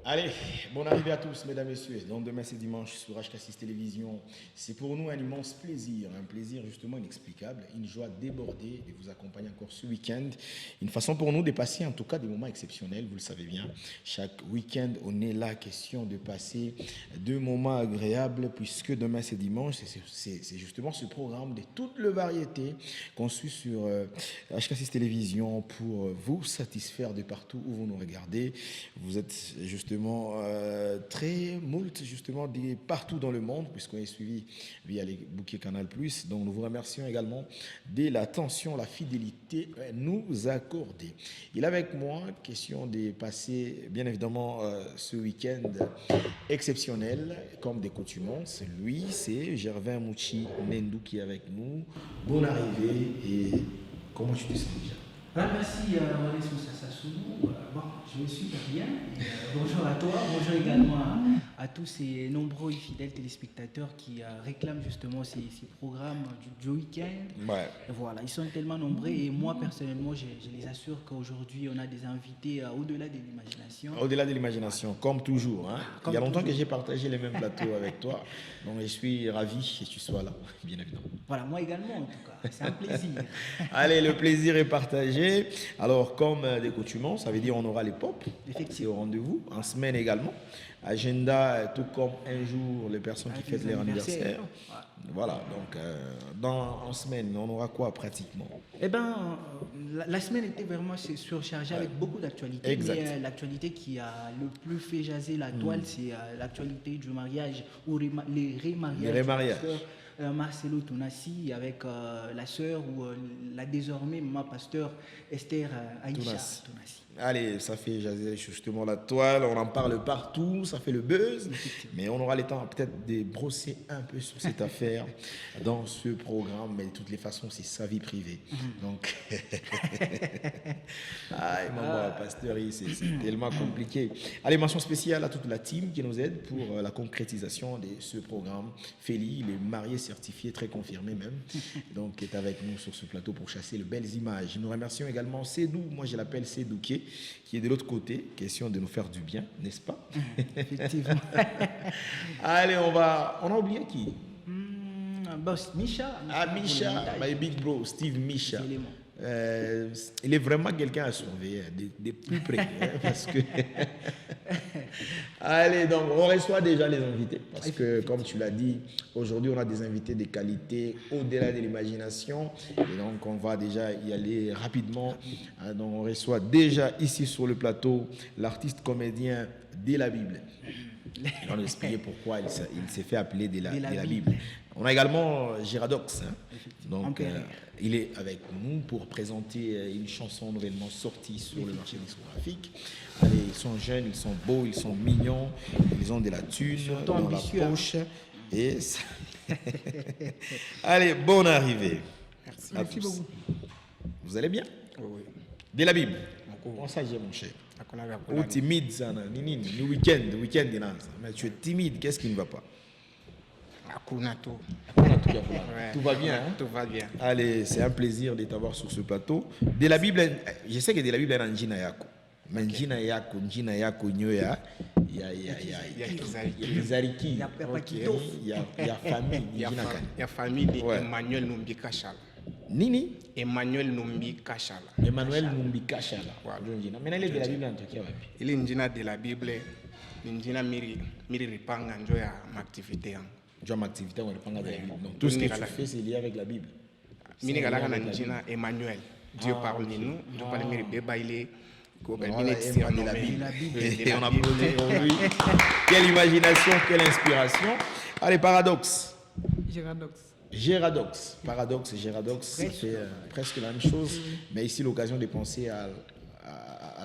Allez, bonne arrivée à tous, mesdames et messieurs. Donc demain c'est dimanche sur HK6 Télévision. C'est pour nous un immense plaisir, un plaisir justement inexplicable, une joie débordée de vous accompagner encore ce week-end. Une façon pour nous de passer en tout cas des moments exceptionnels, vous le savez bien. Chaque week-end, on est là, question de passer deux moments agréables puisque demain c'est dimanche. C'est justement ce programme de toutes les variétés qu'on suit sur HK6 Télévision pour vous satisfaire de partout où vous nous regardez. Vous êtes justement très moult justement partout dans le monde puisqu'on est suivi via les bouquets Canal+. Donc nous vous remercions également de l'attention, la fidélité nous accordée. Il est avec moi, question de passer bien évidemment ce week-end exceptionnel comme des coutumances. Lui, c'est Gervin Mouchi Nendou qui est avec nous. Bonne arrivée et comment tu te sens déjà? Merci Wallace Moussa Sassounou. Bon, je me suis bien. Bonjour à toi, bonjour également à tous ces nombreux et fidèles téléspectateurs qui réclament justement ces programmes du week-end. Ouais. Voilà, ils sont tellement nombreux et moi personnellement, je les assure qu'aujourd'hui on a des invités au-delà de l'imagination. Au-delà de l'imagination, comme toujours. Hein. Comme il y a longtemps toujours. que j'ai partagé les mêmes plateaux avec toi. Donc je suis ravi que tu sois là, bien évidemment. Voilà, moi également en tout cas. C'est un plaisir. Allez, le plaisir est partagé. Alors, comme des coutumes, ça veut dire on aura les pop. C'est au rendez-vous. En semaine également. Agenda, tout comme un jour, les personnes qui fêtent leur anniversaire. Voilà, donc en semaine, on aura quoi pratiquement? Eh bien, la semaine était vraiment surchargée avec beaucoup d'actualités. Exact. Mais l'actualité qui a le plus fait jaser la toile, c'est l'actualité du mariage ou les remariages. Marcelo Tounassi avec la sœur ou la désormais maman pasteur Esther Aïcha Tounassi. Allez, ça fait jaser justement la toile, on en parle partout, ça fait le buzz, mais on aura le temps peut-être de brosser un peu sur cette affaire dans ce programme, mais de toutes les façons, c'est sa vie privée. Donc, maman, pasteur, c'est tellement compliqué. Allez, mention spéciale à toute la team qui nous aide pour la concrétisation de ce programme. Félie, le marié certifié, très confirmé même, donc qui est avec nous sur ce plateau pour chasser de belles images. Nous remercions également Sédou, moi je l'appelle Sédouké, qui est de l'autre côté, question de nous faire du bien, n'est-ce pas? Effectivement. Allez, on a oublié qui? Boss, Misha. Misha, my big bro, Steve Misha. Il est vraiment quelqu'un à surveiller de plus près. Parce que allez, donc on reçoit déjà les invités. Parce que, comme tu l'as dit, aujourd'hui on a des invités de qualité au-delà de l'imagination. Et donc on va déjà y aller rapidement. Donc on reçoit déjà ici sur le plateau l'artiste comédien de la Bible. On va expliquer pourquoi il s'est fait appeler de la Bible. On a également Géradox. Donc, il est avec nous pour présenter une chanson nouvellement sortie sur le marché discographique. Allez, ils sont jeunes, ils sont beaux, ils sont mignons, ils ont de la thune dans la poche. Et ça... Allez, bonne arrivée. Merci beaucoup. Vous allez bien? Oui. De la Bible. Comment ça, j'ai mon cher? Ou timide, ça, le week-end, mais tu es timide, qu'est-ce qui ne va pas? Tout va bien, hein? Tout va bien. Allez, c'est un plaisir de t'avoir sur ce plateau. De la Bible, je sais que de la Bible, il y a Njina Yako. Mais Njina Yako, Nyoya, il y a Zariki, il y a famille. Il y a famille d'Emmanuel Numbi Kachala. Nini? Emmanuel Numbi Kachala. Emmanuel Numbi Kachala. Maintenant, il est de la Bible en tout cas. Il est Njina de la Bible. Njina Miri Ripanga, Njoya m'activité. Genre ma activité, on répond à la Bible. Donc tout ce que tu fais, c'est lié avec la Bible. Emmanuel. Dieu parle de nous. Dieu parle de Bébé, il est. La Bible. Et on applaudit pour lui. Quelle imagination, quelle inspiration. Allez, paradoxe. Géradox. Paradoxe et Géradoxe, ça fait presque la même chose. Mais ici, l'occasion de penser à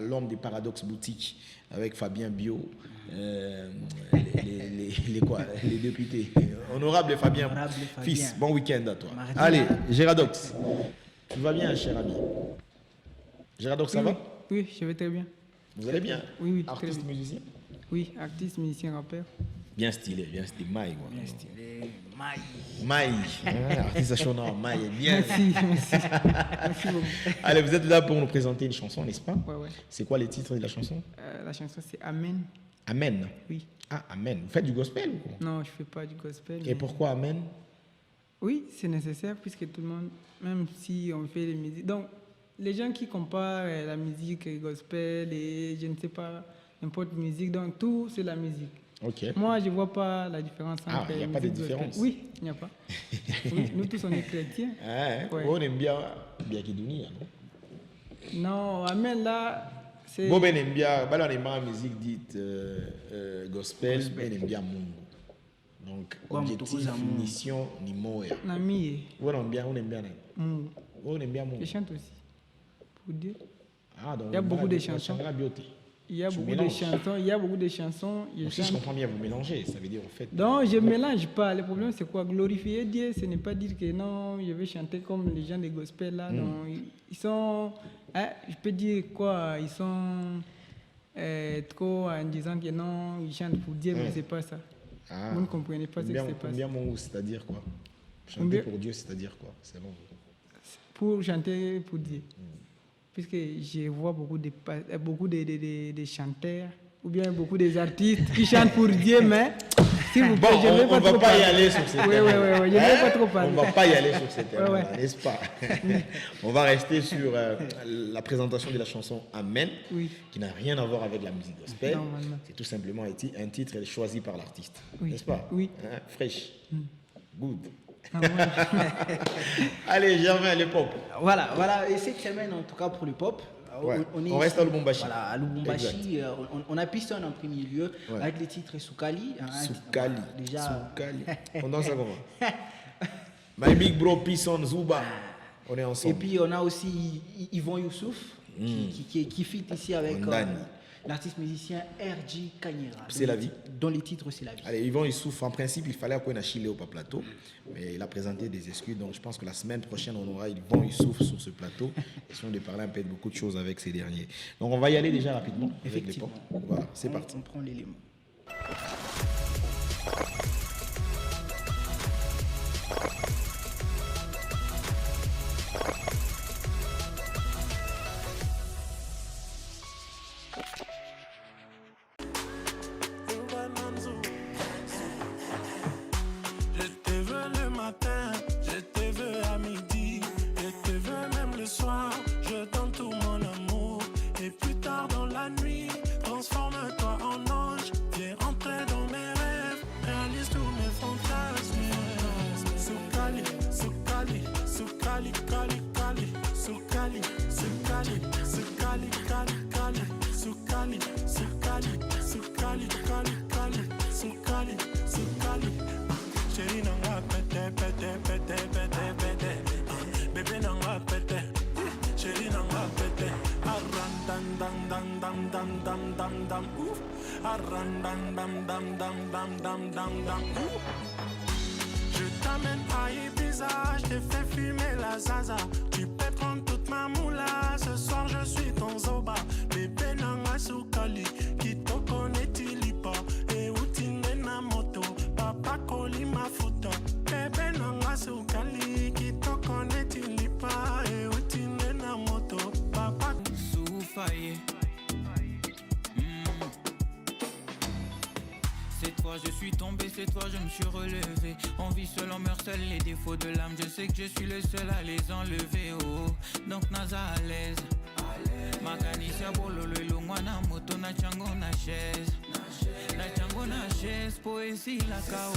l'homme des paradoxes boutiques avec Fabien Bio, les députés. Honorable Fabien, fils, bon week-end à toi. Allez, Géradox, tu vas bien, cher ami? Géradox, ça va? Oui, je vais très bien. Vous allez bien? Oui, artiste, musicien? Oui, artiste, musicien, rappeur. Bien stylé, Maï. Bien stylé, Maï. Artiste sonore, Maï. Bien. Merci beaucoup. Allez, vous êtes là pour nous présenter une chanson, n'est-ce pas? Ouais. C'est quoi le titre de la chanson? La chanson, c'est Amen. Amen. Oui. Ah, Amen. Vous faites du gospel ou quoi? Non, je ne fais pas du gospel. Et pourquoi Amen? Oui, c'est nécessaire puisque tout le monde, même si on fait les musiques. Donc, les gens qui comparent la musique et le gospel et je ne sais pas, n'importe musique, donc tout, c'est la musique. Ok. Moi, je ne vois pas la différence entre il n'y a pas de différence. Oui, il n'y a pas. Oui, nous tous, on est chrétiens. Ouais. On aime bien Kidounia, non? Non, Amen, là, c'est... Bon, ben aime bien, on aime bien la musique dite gospel, ben aime bien Mungu. Donc, objectif, mission, ni moya. Nami, On aime bien Mungu. On aime bien Je Mungu. chante aussi, pour dire. Ah, donc, Il y a beaucoup de chansons. Il y a beaucoup de chansons. Si je comprends bien, vous mélangez, ça veut dire en fait. Non, je ne mélange pas. Le problème, c'est quoi? Glorifier Dieu, ce n'est pas dire que non, je vais chanter comme les gens des gospel là. Non, ils sont, je peux dire quoi? Ils sont trop en disant que non, ils chantent pour Dieu, mais ce n'est pas ça. Vous ne comprenez pas ce qui se passe. Bien mon c'est-à-dire quoi? Chanter pour Dieu, c'est-à-dire quoi? C'est bon. Pour chanter pour Dieu. Puisque je vois beaucoup de chanteurs ou bien beaucoup d'artistes qui chantent pour Dieu, mais s'il vous plaît, je ne vais pas trop parler. On ne va pas y aller sur cette thème. Oui, je ne vais pas trop parler. On ne va pas y aller sur cette thème, n'est-ce pas? On va rester sur la présentation de la chanson Amen, qui n'a rien à voir avec la musique gospel. C'est tout simplement un titre choisi par l'artiste, n'est-ce pas? Oui. Fraîche. Good. Allez, Germain, le pop. Voilà. Et cette semaine, en tout cas pour le pop, on reste à Lubumbashi. Voilà, à Lubumbashi, on a Piston en premier lieu avec le titre Soukali. Soukali. Déjà. Soukali. On danse ça comment? My big bro Piston Zuba. On est ensemble. Et puis on a aussi Yvon Youssouf qui fit ici avec l'artiste musicien R.J. Kanyera. C'est la vie. Dont les titres, c'est la vie. Allez, Yvon Youssouf, en principe, il fallait qu'on ait Chile au plateau, mais il a présenté des excuses. Donc, je pense que la semaine prochaine, on aura Yvon Youssouf sur ce plateau. Essayons de parler un peu de beaucoup de choses avec ces derniers. Donc, on va y aller déjà rapidement. Effectivement. Voilà, c'est parti. On prend l'élément. Je t'amène à Ibiza, je t'ai fait fumer la zaza. Tu peux prendre toute ma moula, ce soir je suis ton zoba. Bébé nanga soukali, qui te connaît tilipa. Et où t'ingue na moto, papa koli ma photo. Bébé nanga soukali, qui te connaît tilipa. Et où t'ingue na moto, papa soufaye. Cette fois je suis tombé, cette fois je me suis relevé. On vit seul, on meurt seul, les défauts de l'âme. Je sais que je suis le seul à les enlever, oh. Donc naza à l'aise. Makanisia bololo ilongwana moto na chango na chaise. Na chango na chaise, poésie la kao.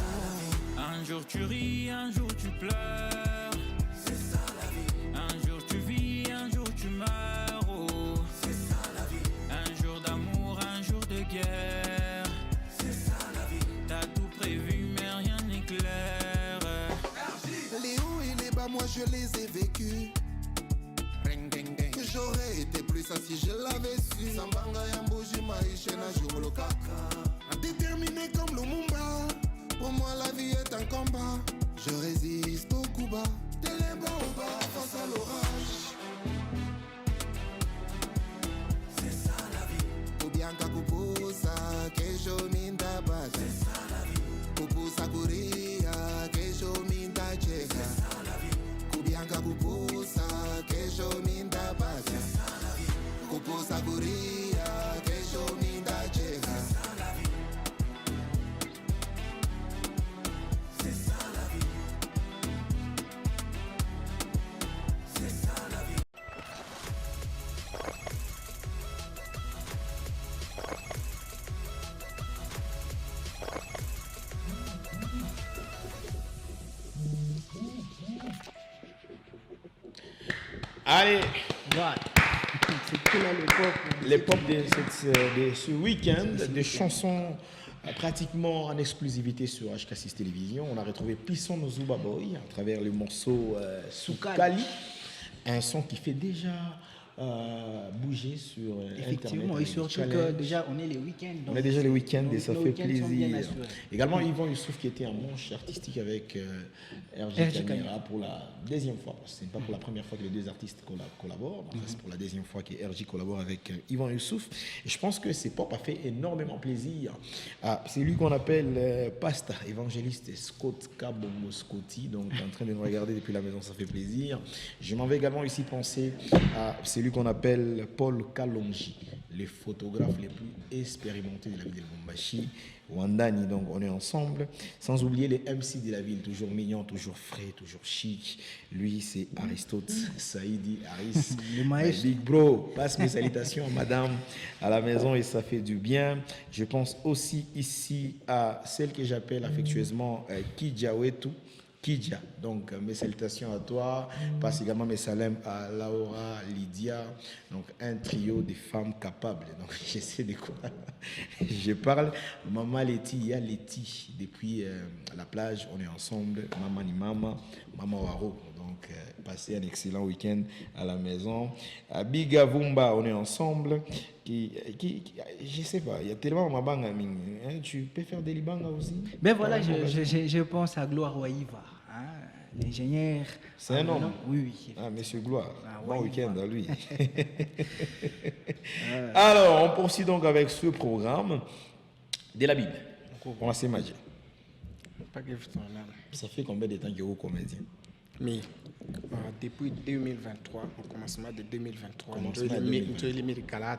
Un jour tu ris, un jour tu pleures. C'est ça la vie. Un jour tu vis, un jour tu meurs, oh. C'est ça la vie. Un jour d'amour, un jour de guerre. T'as tout prévu mais rien n'est clair. Les hauts et les bas moi je les ai vécus. J'aurais été plus ça si je l'avais su. Sambanga Yambuji Maïche na jour le caca. Déterminé comme Lumumba. Pour moi la vie est un combat. Je résiste au coup bas. Téléba au bas face à l'orage. C'est ça la vie. Ou bien kakupusa kesho minda base. C'est ça la vie. Kupusa kuria kesho minda cheka. C'est ça la vie. Kubianka kupusa kesho minda base. C'est ça la vie. Kupusa kuria kesho minda cheka. C'est ça la vie. Allez, Voilà. C'était là l'époque de ce week-end, des chansons pratiquement en exclusivité sur HK6 Télévision. On a retrouvé Pisson Zuba Boy à travers le morceau Soukali, un son qui fait déjà bouger sur Effectivement, Internet. et surtout que déjà on est les week-ends. On est déjà les week-ends et ça nos fait week-ends sont bien plaisir. assurés. Également Yvan Youssouf qui était en manche artistique avec RJ Camera pour la deuxième fois. Ce n'est pas pour la première fois que les deux artistes collaborent. C'est pour la deuxième fois que RJ collabore avec Yvan Youssouf. Et je pense que ce pop a fait énormément plaisir. C'est lui qu'on appelle Pasteur évangéliste Scott Kabongo Scotty. Donc en train de nous regarder depuis la maison, ça fait plaisir. Je m'en vais également ici penser à celui qu'on appelle Paul Kalonji, les photographes les plus expérimentés de la ville de Lubumbashi, Wandani, donc on est ensemble, sans oublier les MC de la ville, toujours mignons, toujours frais, toujours chic. Lui c'est Aristote Saïdi Aris, le maestro. Big Bro, passe mes salutations à madame à la maison et ça fait du bien. Je pense aussi ici à celle que j'appelle affectueusement Kidja Wetu, Kidja, donc mes salutations à toi, passe également mes salams à Laura, Lydia, donc un trio de femmes capables, donc je sais de quoi je parle. Maman Letty, il y a Letty, depuis la plage, on est ensemble, maman ni maman, maman Waro, donc passez un excellent week-end à la maison. À Bigavumba, on est ensemble. Je sais pas, il y a tellement de mabanga, hein, tu peux faire des libanga aussi. Ben voilà, je pense à Gloire Waïva, hein, l'ingénieur. C'est un homme. Oui. Ah, monsieur Gloire, bon Waïva. week-end à lui. Alors, on poursuit donc avec ce programme de la Bible. On va s'imaginer. Ça fait combien de temps que vous comédien? Mais depuis 2023, au commencement de 2023, Commencement de 2023.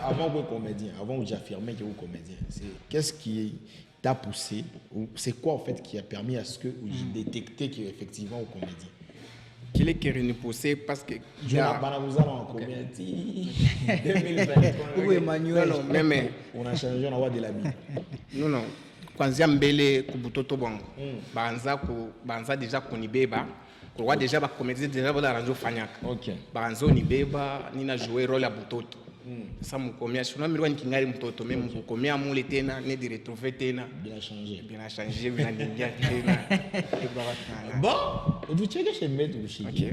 Avant que vous comédien, avant que j'affirmais que vous comédien, qu'est-ce qui t'a poussé, ou c'est quoi en fait qui a permis à ce que vous détectez qu'effectivement vous comédien? Qu'il est qui est poussé parce que Je n'ai pas en comédien. 2023. Ou Emmanuel. non, mais On a changé, on a de la Bible. non kwanzia mbele kubutoto bongo banza déjà kunibeba kwa déjà ba comédie déjà ba ranjo fanyaka OK. banzo nibeba nina jouer rôle ya butoto sasa mkomea shuna mirwa nikingari mtoto mimi mkomea mule tena ne di retrouver tena Bien changé. bien changer bien ningia tena Bon, vous checkez chez Maître Bouchiki.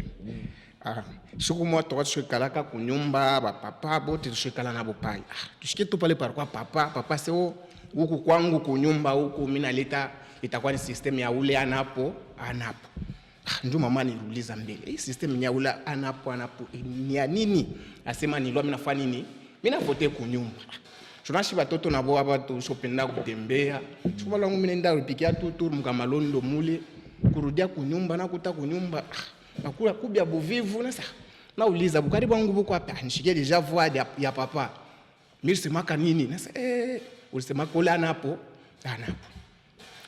OK. Siku moja tukakalaka kunyumba bapapa bote tushikala na bopai tushike tu pale par kwa papa sio huku kwangu kunyumba huku mimi naleta itakuwa ni system ya ule anapo ndio mama niuliza mbele hii system ya ule anapo ni ya nini asema nilwa mimi nafanya nini mimi nafote kunyumba tunashi batoto nabo hapa tushopenda kutembea chukua langu mimi nenda kupikia tu mkamalondo mule kurudia kunyumba na kuta kunyumba nakula kubya buvivu na sasa nauliza bukari bwangu buko hapa nishikie deja voix ya papa mimi semaka nini na sasa ulisema kula napo.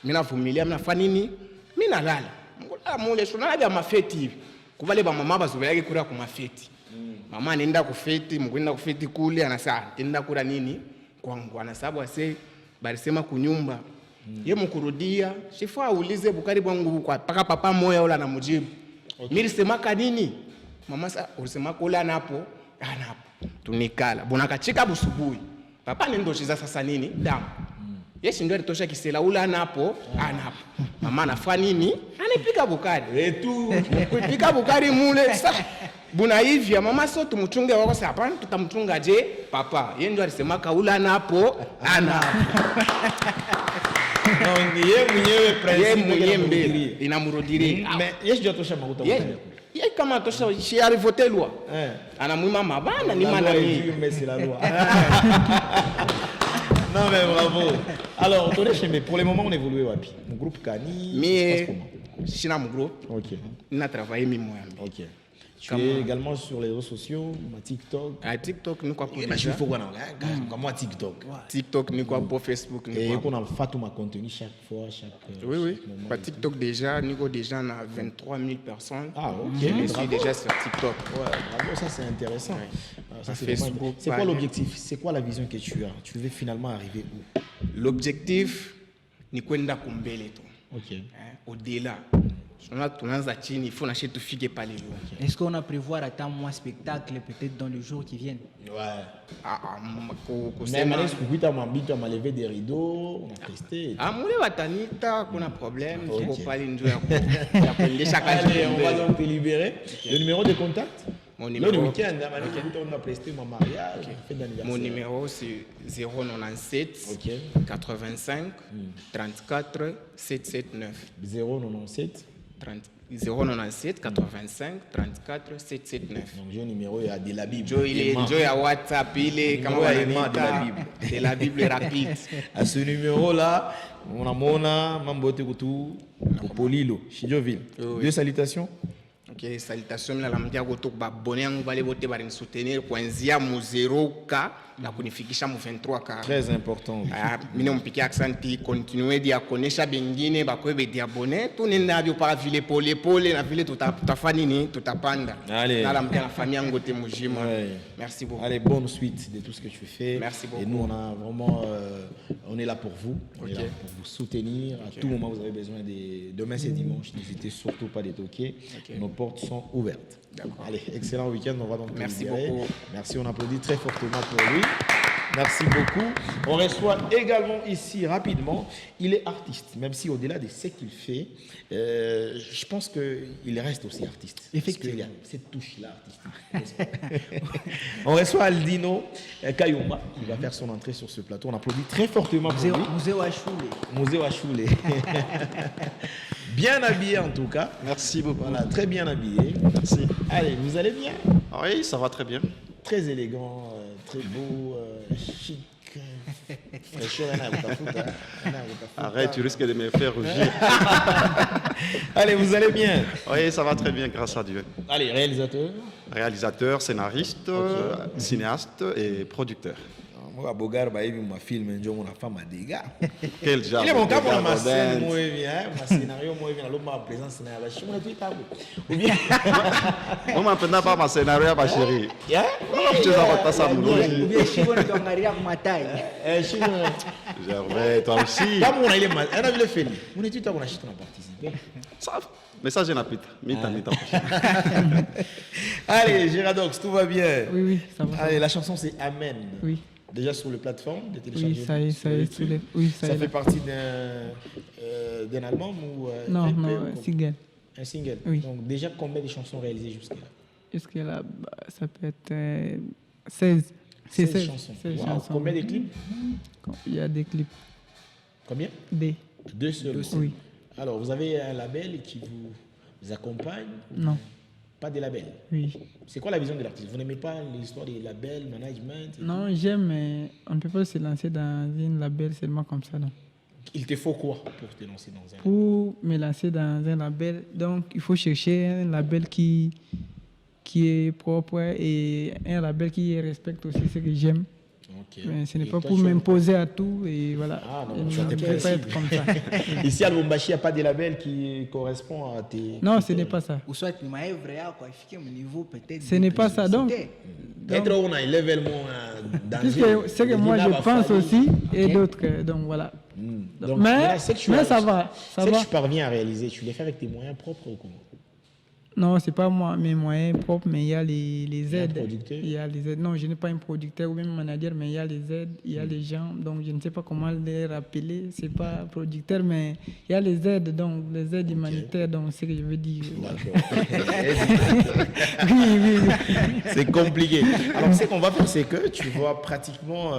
Mimi navumilia mnafanya nini? Mimi nalala. Ngola mule tunalala mafeti hivi. Kuvale ba mama bazobe yake kula ku mafeti. Mama anaenda kufeti, mkwenda kufeti kule anasema tenda kula nini? Kwangu anasabu ase balisema kunyumba. Ye mkurudia, shifa ulize bukari bwangu kwa paka papa moya wala anamujibu. Mimi nilisema nini? Mama sasa ulisema kula napo. Tunikala. Bonakachika busubuhi. Papa nendo chiza sasa nini? Damu. Yesu ndio alitosha kisela ula anapo. Mama anafanya nini? Anipika bukari. Kupika bukari mule sasa. Buna hivi mama sio tumchunge wako sasa hapana tutamchunga je papa. Yeye ndio alisema kaula anapo. Non, yeye mwenyewe mbele inamrudilia. Mais Yesu ndio atosha makuta. Yeye kama atosha shi alivotelwa. Anamwima mabana ni maana mimi. Mais c'est la loi. Non mais bravo. Alors, pour le moment on évolue wapi? Mon groupe Kani, mais China mon groupe. OK. On a travaillé moi. OK. Tu es également sur les réseaux sociaux, TikTok. TikTok ni kwa pour déjà. Il faut qu'on comme moi TikTok. TikTok ni kwa pour Facebook ni et qu'on a fait ma contenu chaque fois oui. Par TikTok déjà ni ko déjà na 23 000 personnes. Ah OK. Je suis déjà sur TikTok. Ouais, bravo, ça c'est intéressant. Ça c'est Facebook. C'est quoi l'objectif? C'est quoi la vision que tu as? Tu veux finalement arriver où? L'objectif ni kwenda kumbele tu. OK. Au-delà. il faut acheter tout figue pas les jours. Est-ce qu'on a prévu à temps moins spectacle peut-être dans les jours qui viennent? Mais Manes Kukuita m'a mis à lever des rideaux, on a testé. Moulé Watanita, qu'on a problème, il faut pas aller Allez, on va donc te libérer. Le numéro de contact? Mon Le numéro, week-end, on a presté mon mariage, fête d'anniversaire. mon numéro c'est 097 85 34 779. 097. 097 85 34 779. Donc, j'ai un numéro de la Bible. Joe à WhatsApp, il est comment on de la Bible rapide. À ce numéro-là, on a Mona, Mambote Koutou, Polilo, Chidjoville. Deux salutations. Ok, salutations la lamdia goto ba bonne on va les voter ba soutenir kuanzia mu 0K na kunifikisha mu 23K. Très important. Mimi mpiki accenti continuer dia konesha bengine ba kwebe dia abonné tout nenda bio para vile pole na vile tutafanya nini tutapanda. Allez. Na lamdia la famille ngote mujima. Merci beaucoup. Allez, bonne suite de tout ce que tu fais. Merci beaucoup. Et nous on a vraiment on est là pour vous. On est là pour vous soutenir. À tout moment vous avez besoin de demain c'est dimanche, n'hésitez surtout pas de toquer. Nos portes sont ouvertes. Allez, excellent week-end, on va donc Merci libérer. beaucoup. Merci, on applaudit très fortement pour lui. Merci beaucoup. On reçoit également ici rapidement, il est artiste, même si au-delà de ce qu'il fait, je pense qu'il reste aussi artiste. Effectivement. Il y a cette touche-là artistique. On reçoit Aldino Kayumba, qui va faire son entrée sur ce plateau. On applaudit très fortement pour lui. Musée Wachoulé. Musée Wachoulé. Bien habillé en tout cas. Merci beaucoup. Voilà, très bien habillé. Merci. Allez, vous allez bien? Oui, ça va très bien. Très élégant, très beau, chic. Fraîcheur, Arrête, tu risques de me faire rougir. Allez, vous allez bien? Oui, ça va très bien, grâce à Dieu. Allez, réalisateur? Réalisateur, scénariste, cinéaste et producteur. Moi, Bogar, ma film, ma femme a des gars. Quel genre? Il est mon cas pour ma scène, moi, ma scénario, moi, ma présence, je me dis pas. Ou bien. On m'appelle pas ma scénario, ma chérie. Tu as pas ça, mon Ou bien Chibon est en arrière ma taille. Gervais, toi aussi. Pas mon il est mal. On a vu le film. Mon étude, on a participé. Ça, message en apite. Mita. Allez, Géradox, tout va bien? Oui, ça va. Allez, la chanson, c'est Amen. Oui. Déjà sur les plateformes de téléchargement. Oui, ça y est, ça fait partie d'un album ou non, EP, non, single. Un single. Oui. Donc déjà combien de chansons réalisées jusqu'à là? Jusqu'à là, ça peut être 16. C'est 16 chansons. 16 Wow. chansons. Combien de clips? Il y a des clips. Combien? Deux seuls. Oui. Alors vous avez un label qui vous accompagne? Non. Pas de label? Oui. C'est quoi la vision de l'artiste? Vous n'aimez pas l'histoire des labels, management? Non, j'aime, mais on ne peut pas se lancer dans un label seulement comme ça. Non. Il te faut quoi pour te lancer dans un label? Pour me lancer dans un label, donc il faut chercher un label qui est propre et un label qui respecte aussi ce que j'aime. Okay. Mais ce n'est pas pour m'imposer à tout et voilà. Ah non, je ne peux pas être comme ça. Ici à Lubumbashi, il n'y a pas de label qui correspond à tes... Non, ce n'est pas ça. Ou soit tu m'as vrai à qualifier mon niveau peut-être. Ce n'est pas ça. Donc, être on a un level dans c'est que moi je pense aussi et d'autres. Donc voilà. Donc, mais ça va. Ça va. Que tu parviens à réaliser, tu les fais avec tes moyens propres ou comment? Non, ce n'est pas moi, mes moyens propres, mais il y a les aides. Il y a les aides. Non, je n'ai pas un producteur ou même un manager, mais il y a les aides, il y a les gens. Donc, je ne sais pas comment les rappeler. Ce n'est pas producteur, mais il y a les aides, donc les aides humanitaires, donc c'est ce que je veux dire. oui. C'est compliqué. Alors, ce qu'on va faire, c'est que tu vas pratiquement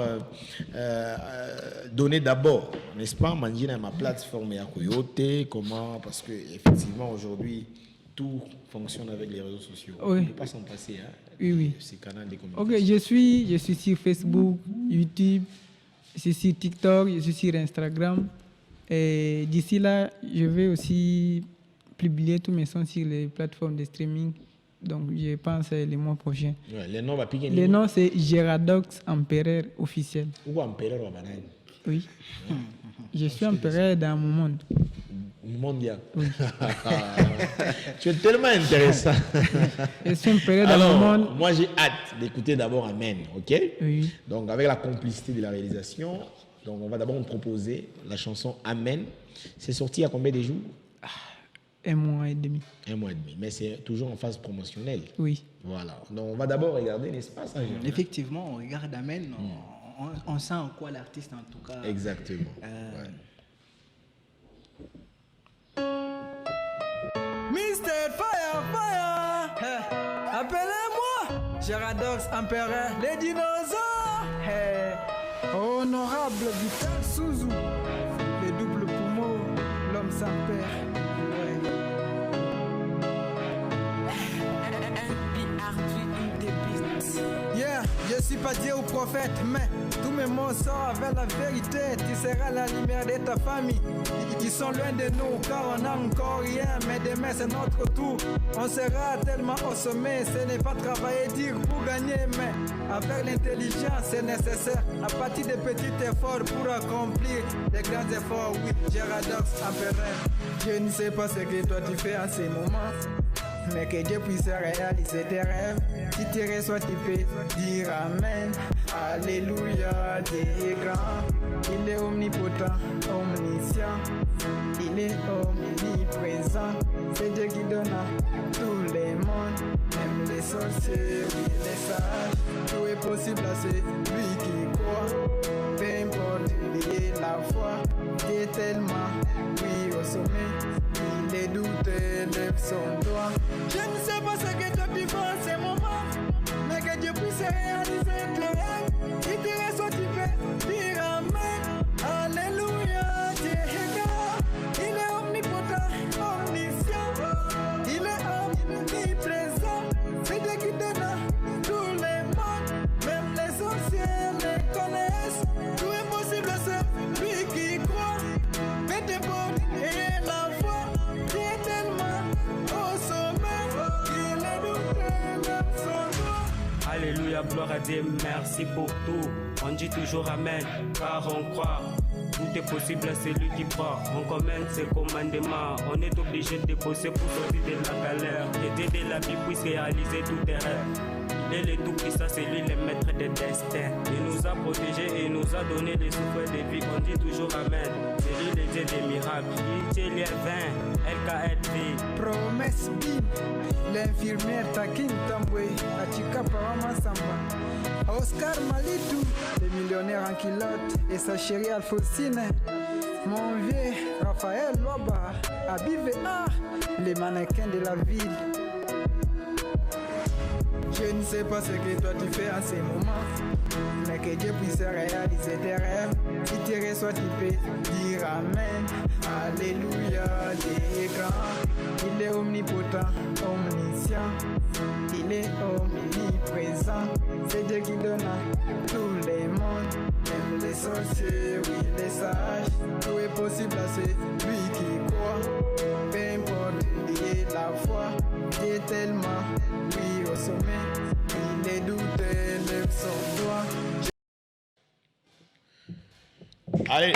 donner d'abord, n'est-ce pas, manger dans ma plateforme à Coyote, comment, parce qu'effectivement, aujourd'hui, tout fonctionne avec les réseaux sociaux. Oui. On ne peut pas s'en passer. Hein, oui. Ces canaux de communication. Ok, je suis sur Facebook, YouTube, je suis sur TikTok, je suis sur Instagram. Et d'ici là, je vais aussi publier tous mes sons sur les plateformes de streaming. Donc, je pense les mois prochains. Ouais, les noms, le nom, c'est Géradox Empereur officiel. Ou Empereur ou Banane? Oui. Je suis empereur dans mon monde. Mondial. Oui. Tu es tellement intéressant. Je suis empereur dans mon monde. Moi, j'ai hâte d'écouter d'abord Amen, ok? Oui. Donc, avec la complicité de la réalisation, donc on va d'abord me proposer la chanson Amen. C'est sorti il y a combien de jours? 1 mois et demi. 1 mois et demi. Mais c'est toujours en phase promotionnelle. Oui. Voilà. Donc, on va d'abord regarder, n'est-ce pas ça, Jean? Effectivement, on regarde Amen, on sent en quoi l'artiste, en tout cas. Exactement. Ouais. Mister Fire, Fire, appelez-moi Geradox Empereur, les dinosaures. Honorable Vital Souzou, les doubles poumons, l'homme sans père. Yeah, je suis pas Dieu ou prophète, mais tous mes mots sortent avec la vérité. Tu seras la lumière de ta famille. Ils sont loin de nous, car on n'a encore rien. Mais demain c'est notre tour. On sera tellement au sommet. Ce n'est pas travailler dur pour gagner, mais avec l'intelligence c'est nécessaire. À partir de petits efforts pour accomplir les grands efforts. Oui, Geradox Empereur. Je ne sais pas ce que toi tu fais en ces moments, mais que Dieu puisse réaliser tes rêves. Si tu reçois, tu peux dire Amen. Alléluia, Dieu est grand. Il est omnipotent, omniscient. Il est omniprésent. C'est Dieu qui donne à tout le monde, même les sorciers, oui, les sages. Tout est possible à celui qui croit. Peu importe, il est la foi. Dieu est tellement, oui, au sommet. Les doutes lèvent son doigt. Je ne sais pas ce que toi tu fais en ce moment, mais que Dieu puisse réaliser tes rêves. Si tu reçois, tu peux dire Amen. Alléluia, Dieu est grand. Il est omnipotent, omniscient. Il est omniprésent. C'est Dieu qui donne à tout le monde, même les sorciers les connaissent. Tout est possible à celui qui croit. Mais tes portes et la foi. Alléluia, gloire à Dieu, merci pour tout. On dit toujours Amen, car on croit. Tout est possible à celui qui croit. On commande ses commandements. On est obligé de bosser pour sortir de la galère. Que Dieu de la vie puisse réaliser tous tes rêves. Il est le tout-puissant, c'est lui le maître des destins. Il nous a protégés et nous a donné les souffles de vie. On dit toujours Amen. C'est lui le Dieu des miracles. Il est les 20, LKLV. Promesse bim, l'infirmière Takin Tambwe, Achika Parama Samba, Oscar Malitou, le millionnaire en culotte et sa chérie Alphonsine, mon vieux Raphaël Loba, Abive A, les mannequins de la ville. Je ne sais pas ce que toi tu fais en ces moments, mais que Dieu puisse réaliser tes rêves. Si tu reçois, tu peux dire Amen. Alléluia, Dieu est grand. Il est omnipotent, omniscient. Il est omniprésent. C'est Dieu qui donne à tout le monde, même les sorciers, oui, les sages. Tout est possible à celui qui croit. Peu importe, il est la foi. Dieu est tellement, oui, au sommet. Il est doute, lève son doigt. Allez.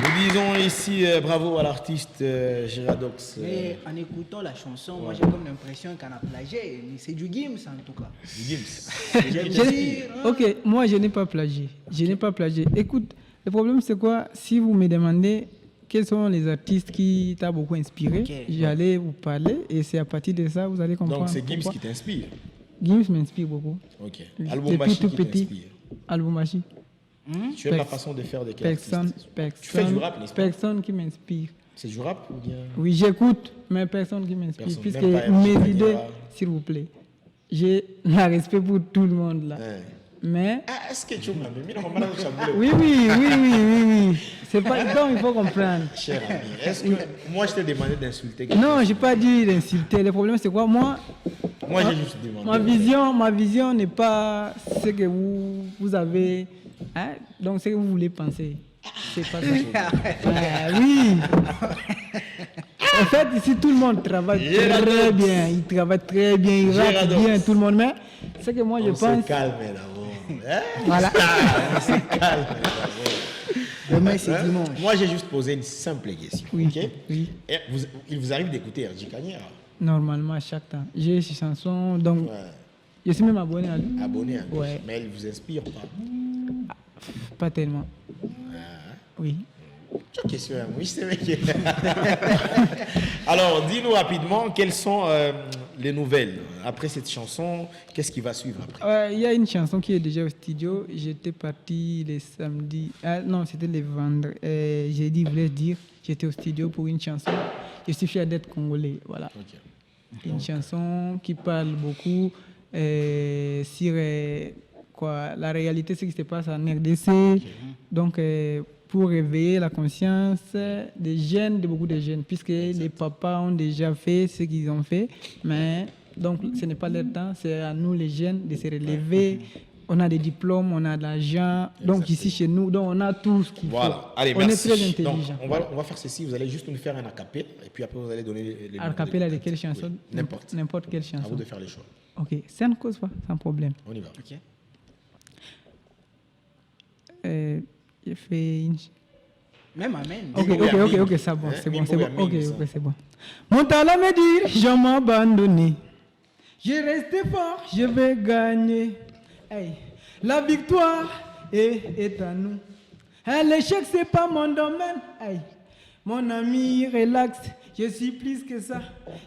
Nous disons ici bravo à l'artiste Geradox. Mais en écoutant la chanson, moi j'ai comme l'impression qu'on a plagié. C'est du Gims en tout cas. Du Gims. Ok, moi je n'ai pas plagié. Je n'ai pas plagié. Écoute, le problème c'est quoi? Si vous me demandez quels sont les artistes qui t'ont beaucoup inspiré, j'allais vous parler et c'est à partir de ça vous allez comprendre. Donc c'est Gims pourquoi. qui t'inspire. Gims m'inspire beaucoup. Ok. Depuis tout petit. Albumachi. Tu aimes la façon de faire de quel artiste? Tu fais du rap, n'est-ce pas? Personne qui m'inspire. C'est du rap ou bien? Oui, j'écoute, mais personne qui m'inspire. Personne, Puisque même pas mes idées, s'il vous plaît, j'ai le respect pour tout le monde là. Ouais. Mais. Ah, est-ce que tu m'as mis dans mon chaboulé? Oui. C'est pas donc il faut comprendre. Cher ami, est-ce que moi je t'ai demandé d'insulter? Non, j'ai pas dit d'insulter. Le problème c'est quoi? Moi j'ai juste demandé. Ma vision n'est pas ce que vous avez. Hein? Donc ce que vous voulez penser. C'est pas ça. Oui. En fait, ici tout le monde travaille très bien. Il travaille très bien, il rappe bien, tout le monde. Mais ce que moi je pense. On se calme d'abord. Voilà. On se calme d'abord. Demain c'est dimanche. Moi j'ai juste posé une simple question. Oui. Okay? Oui. Et il vous arrive d'écouter RJ Kanyera? Normalement, à chaque temps. J'ai ses chansons, donc je suis même abonné à lui. Abonné à lui. Ouais. Mais il vous inspire pas? Pas tellement. Oui. Question, oui, c'est vrai. Alors, dis-nous rapidement, quelles sont les nouvelles après cette chanson? Qu'est-ce qui va suivre après? Il y a une chanson qui est déjà au studio. J'étais parti les samedis. Non, c'était les vendredis. J'ai dit, voulais dire, j'étais au studio pour une chanson. Je suis fier d'être congolais. Voilà. Okay. Une chanson qui parle beaucoup sur quoi, la réalité, ce qui se passe en RDC. Okay. Donc, pour réveiller la conscience des jeunes, de beaucoup de jeunes, puisque les papas ont déjà fait ce qu'ils ont fait, mais donc ce n'est pas leur temps, c'est à nous les jeunes de se relever. On a des diplômes, on a de l'argent, donc ici chez nous, donc on a tout ce qu'il faut. Allez, on merci. Est très intelligent. Donc, on va faire ceci, vous allez juste nous faire un acapella, et puis après vous allez donner les acapella de quelle chanson? Oui, n'importe quelle chanson. À vous de faire les choix. Ok, ça ne cause pas, sans problème. On y va. Ok. J'ai fait une... Même amen. Ok, c'est bon, c'est bon. Ok, c'est bon. Mon talent me dit, je m'abandonne. Je reste fort, je vais gagner. Hey. La victoire est à nous. Hey, l'échec, c'est pas mon domaine. Hey. Mon ami, relax. Je suis plus que ça.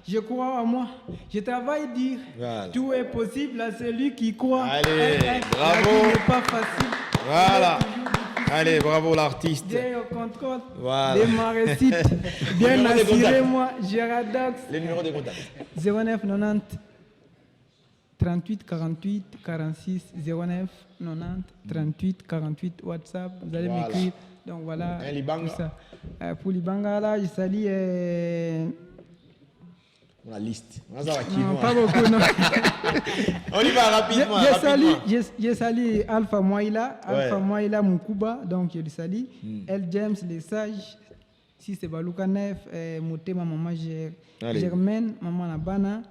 Je crois en moi. Je travaille dire. Voilà. Tout est possible à celui qui croit. Allez, bravo. La vie n'est pas facile. Voilà. Allez, bravo l'artiste. Dieu au contrôle. Voilà. De ma réussite. Bien assuré, moi, Gérardox. Les numéros de contact. 09 90 38 48 46 09 90 38 48 WhatsApp. Vous allez m'écrire. Donc voilà. Tout ça. Pour Libanga, là, je salue. La liste. Non, pas beaucoup, non. On y va rapidement. Je salue Alpha Moïla, Alpha Moïla Mukuba, donc je le salue. El James, les sages. Si c'est Balouka Nef, Motema, maman Germaine, maman Nabana.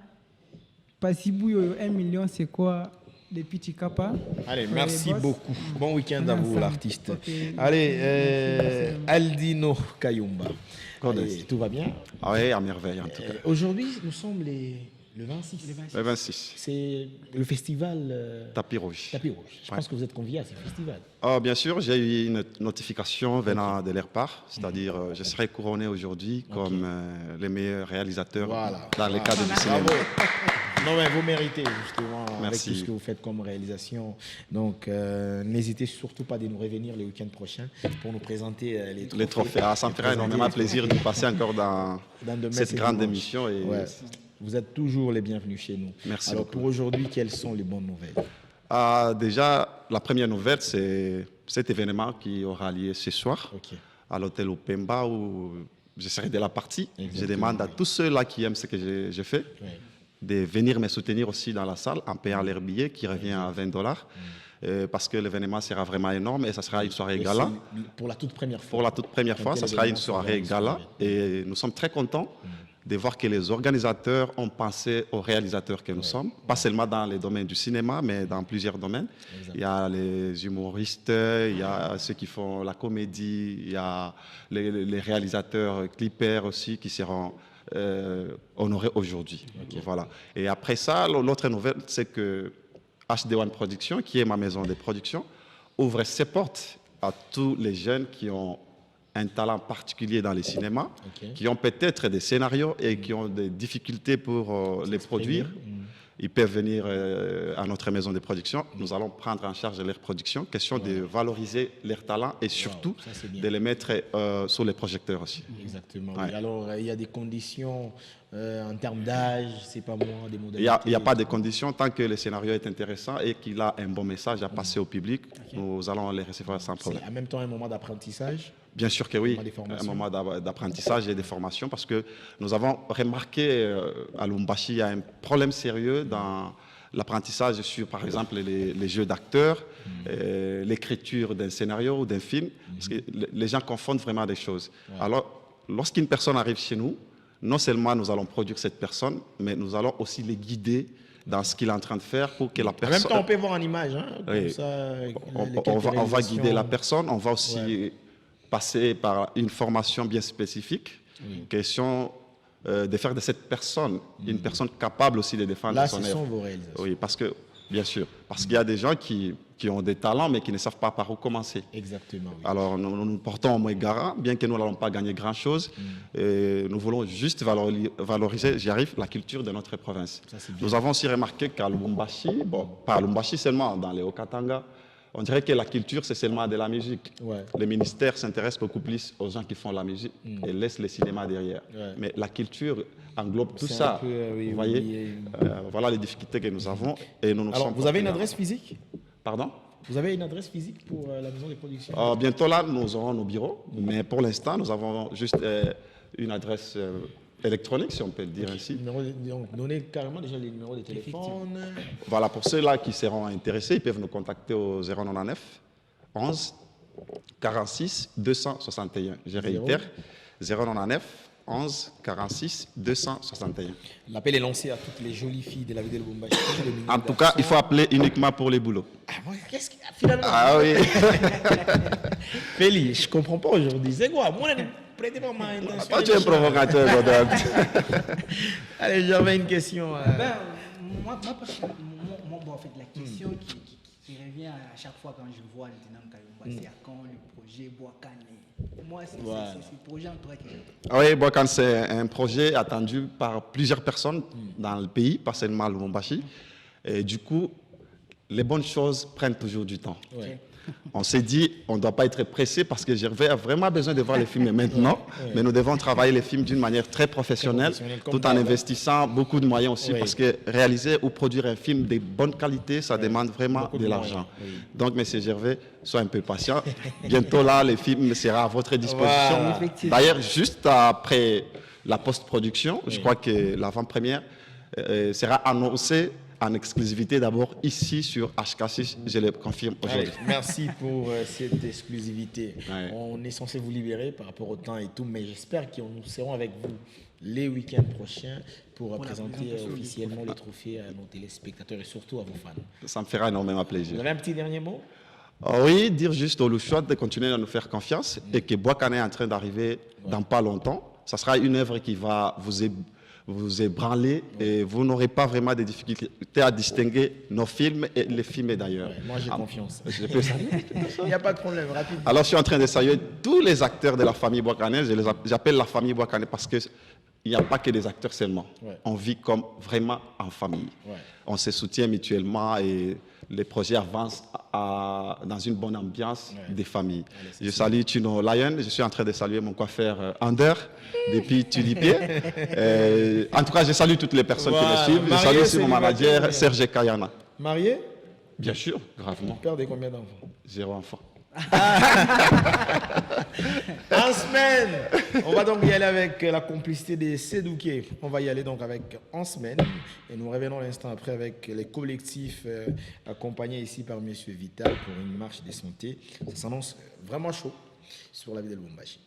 Passibou, 1 million, c'est quoi? Depuis Chikapa. Allez, merci beaucoup. Bon week-end à vous, l'artiste. Okay. Allez, Aldino Kayumba. Allez, tout va bien? Oui, à merveille en tout cas. Aujourd'hui, nous sommes le 26. Le 26. C'est le festival Tapis Rouge. Tapis Rouge. Je pense que vous êtes conviés à ce festival. Bien sûr, j'ai eu une notification venant de leur part, c'est-à-dire je serai couronné aujourd'hui comme les meilleurs réalisateurs dans les cadres du cinéma. Non, mais vous méritez justement Merci. Avec tout ce que vous faites comme réalisation. Donc, n'hésitez surtout pas de nous revenir le week-end prochain pour nous présenter les trophées. Ça me fera énormément plaisir de passer encore dans cette grande émission. Et vous êtes toujours les bienvenus chez nous. Merci Alors, beaucoup. pour aujourd'hui, quelles sont les bonnes nouvelles? Déjà, la première nouvelle, c'est cet événement qui aura lieu ce soir à l'hôtel Opemba où je serai de la partie. Exactement, je demande à tous ceux-là qui aiment ce que je fais de venir me soutenir aussi dans la salle en payant leur billet qui revient à $20 parce que l'événement sera vraiment énorme et ça sera une soirée gala. Pour la toute première fois. Pour la toute première fois, ça sera une soirée gala et nous sommes très contents de voir que les organisateurs ont pensé aux réalisateurs que nous sommes, pas seulement dans les domaines du cinéma, mais dans plusieurs domaines. Il y a les humoristes, il y a ceux qui font la comédie, il y a les réalisateurs clippers aussi qui seront honorés aujourd'hui. Voilà. Et après ça, l'autre nouvelle, c'est que HD1 Production, qui est ma maison de production, ouvre ses portes à tous les jeunes qui ont un talent particulier dans les cinémas, qui ont peut-être des scénarios et qui ont des difficultés pour les produire. Ils peuvent venir à notre maison de production. Nous allons prendre en charge leur production. Question de valoriser leurs talents et surtout de les mettre sur les projecteurs aussi. Exactement. Ouais. Alors, il y a des conditions en termes d'âge, c'est pas moi, des modalités. Il n'y a pas de conditions. Tant que le scénario est intéressant et qu'il a un bon message à passer au public, nous allons les recevoir sans problème. C'est en même temps un moment d'apprentissage? Bien sûr que oui, un moment d'apprentissage et de formation parce que nous avons remarqué à Lumbashi, il y a un problème sérieux dans l'apprentissage sur, par exemple, les jeux d'acteurs, l'écriture d'un scénario ou d'un film, parce que les gens confondent vraiment des choses. Alors, lorsqu'une personne arrive chez nous, non seulement nous allons produire cette personne, mais nous allons aussi les guider dans ce qu'il est en train de faire pour que la personne... En même temps, on peut voir en image. Hein, comme ça, on va guider la personne, on va aussi... passer par une formation bien spécifique, question de faire de cette personne une personne capable aussi de défendre son œuvre. Là, ce sont vos réalisations. Oui, parce que Bien sûr, parce qu'il y a des gens qui ont des talents, mais qui ne savent pas par où commencer. Exactement. Oui. Alors, nous portons au moins garant, bien que nous n'allons pas gagner grand-chose. Nous voulons juste valoriser, j'y arrive, la culture de notre province. Nous avons aussi remarqué qu'à Lubumbashi, bon, pas à Lubumbashi seulement, dans les Haut-Katanga, on dirait que la culture, c'est seulement de la musique. Ouais. Le ministère s'intéresse beaucoup plus aux gens qui font la musique et laisse le cinéma derrière. Ouais. Mais la culture englobe tout ça. Vous voyez, voilà les difficultés que nous avons. Et nous Alors, vous avez une adresse physique? Pardon? Vous avez une adresse physique pour la maison de production? Bientôt là, nous aurons nos bureaux. Mais pour l'instant, nous avons juste une adresse électronique, si on peut le dire ainsi. Donnez carrément déjà les numéros de téléphone. Voilà, pour ceux-là qui seront intéressés, ils peuvent nous contacter au 099 11 46 261. Je réitère, 099 11 46 261. L'appel est lancé à toutes les jolies filles de la ville de Lubumbashi. En tout cas, il faut appeler uniquement pour les boulots. Ah, qu'est-ce qu'il y a finalement? Ah oui. Félix, je ne comprends pas aujourd'hui. C'est quoi? Moi, prêtez-moi ma intention. Pas tu es un provocateur, madame. Allez, j'avais une question. Moi, en fait, la question qui revient à chaque fois quand je vois le Tinam Kayumba, c'est à quand le projet Boakane. Moi, c'est ce projet en toi qui... Oui, Boakane, c'est un projet attendu par plusieurs personnes dans le pays, pas seulement à Lubumbashi. Et du coup, les bonnes choses prennent toujours du temps. Ouais. On s'est dit, on ne doit pas être pressé parce que Gervais a vraiment besoin de voir les films maintenant, mais nous devons travailler les films d'une manière très professionnelle, tout en investissant beaucoup de moyens aussi, parce que réaliser ou produire un film de bonne qualité, ça demande vraiment de l'argent. Donc, M. Gervais, soyez un peu patient. Bientôt là, le film sera à votre disposition. D'ailleurs, juste après la post-production, je crois que l'avant-première sera annoncée en exclusivité d'abord ici sur HK6, je le confirme aujourd'hui. Merci pour cette exclusivité. On est censé vous libérer par rapport au temps et tout, mais j'espère que nous serons avec vous les week-ends prochains pour présenter officiellement le trophée à nos téléspectateurs et surtout à vos fans. Ça me fera énormément plaisir. Vous avez un petit dernier mot? Oui, dire juste au Louchois de continuer à nous faire confiance et que Boakane est en train d'arriver dans pas longtemps. Ça sera une œuvre qui va vous ébranler et vous n'aurez pas vraiment de difficultés à distinguer nos films et les films d'ailleurs. Moi j'ai confiance. Je peux saluer. Il n'y a pas de problème, rapide. Alors je suis en train de saluer tous les acteurs de la famille Boakane. J'appelle la famille Boakane parce qu'il n'y a pas que des acteurs seulement. On vit comme vraiment en famille. On se soutient mutuellement et les projets avancent dans une bonne ambiance des familles. Je salue Tino Lion, je suis en train de saluer mon coiffeur Ander depuis Tulipier. En tout cas, je salue toutes les personnes qui me suivent. Je salue aussi mon manager Serge Kayana. Marié? Bien sûr, gravement. Père de combien d'enfants? 0 enfant. En semaine, on va donc y aller avec la complicité des Sédouké. On va y aller donc avec En semaine et nous revenons l'instant après avec les collectifs accompagnés ici par M. Vital pour une marche de santé. Ça s'annonce vraiment chaud sur la ville de Lubumbashi.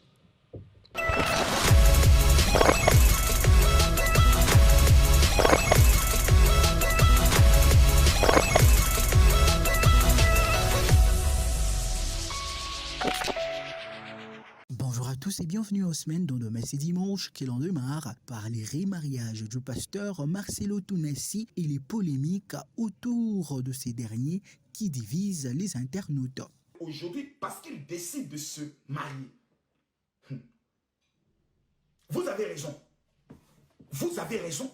Bonjour à tous et bienvenue aux semaines dont demain c'est dimanche qui l'on démarre par les remariages du pasteur Marcelo Tunasi et les polémiques autour de ces derniers qui divisent les internautes. Aujourd'hui, parce qu'il décide de se marier. Vous avez raison. Vous avez raison.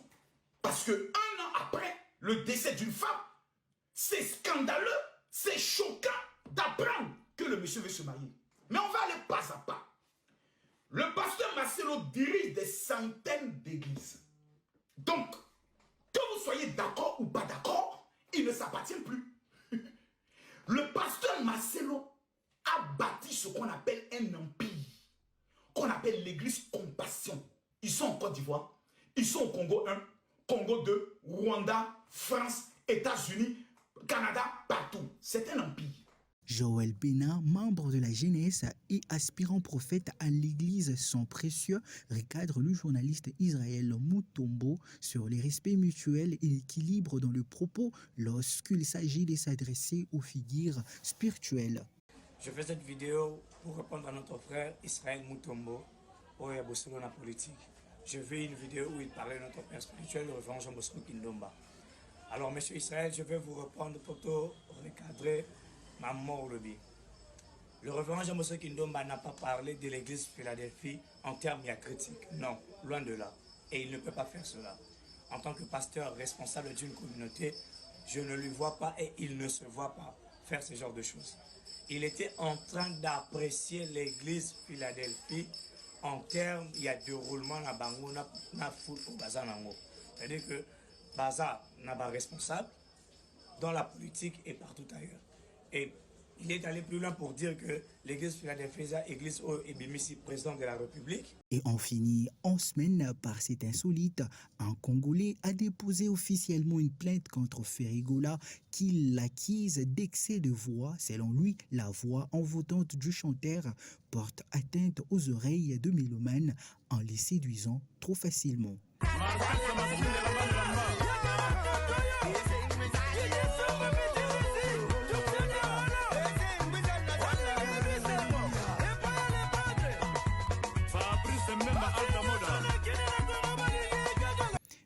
Parce que 1 an après le décès d'une femme, c'est scandaleux, c'est choquant d'apprendre que le monsieur veut se marier. Mais on va aller pas à pas. Le pasteur Marcelo dirige des centaines d'églises. Donc, que vous soyez d'accord ou pas d'accord, il ne s'appartient plus. Le pasteur Marcelo a bâti ce qu'on appelle un empire, qu'on appelle l'église Compassion. Ils sont en Côte d'Ivoire, ils sont au Congo 1, Congo 2, Rwanda, France, États-Unis, Canada, partout. C'est un empire. Joël Bena, membre de la jeunesse et aspirant prophète à l'église Sang Précieux, recadre le journaliste Israël Mutombo sur les respects mutuels et l'équilibre dans le propos lorsqu'il s'agit de s'adresser aux figures spirituelles. Je fais cette vidéo pour répondre à notre frère Israël Mutombo au Barcelone politique. Je fais une vidéo où il parlait de notre père spirituel, le révérend Jean Bosco Kindomba. Alors, monsieur Israël, je vais vous répondre pour tout recadrer ma mort le bien. Le révérend Jean-Moussa Kindomba n'a pas parlé de l'église Philadelphie en termes critiques. Non, loin de là. Et il ne peut pas faire cela. En tant que pasteur responsable d'une communauté, je ne lui vois pas et il ne se voit pas faire ce genre de choses. Il était en train d'apprécier l'église Philadelphie en termes, il y a déroulement na bango na foot au bazar nango. C'est-à-dire que bazar n'a pas responsable dans la politique et partout ailleurs. Et il est allé plus loin pour dire que l'église Philadelphie est l'église est Bimisi, président de la République. Et on finit en semaine par cet insolite. Un Congolais a déposé officiellement une plainte contre Ferrigola qui l'accuse d'excès de voix. Selon lui, la voix envoûtante du chanteur porte atteinte aux oreilles de mélomanes en les séduisant trop facilement.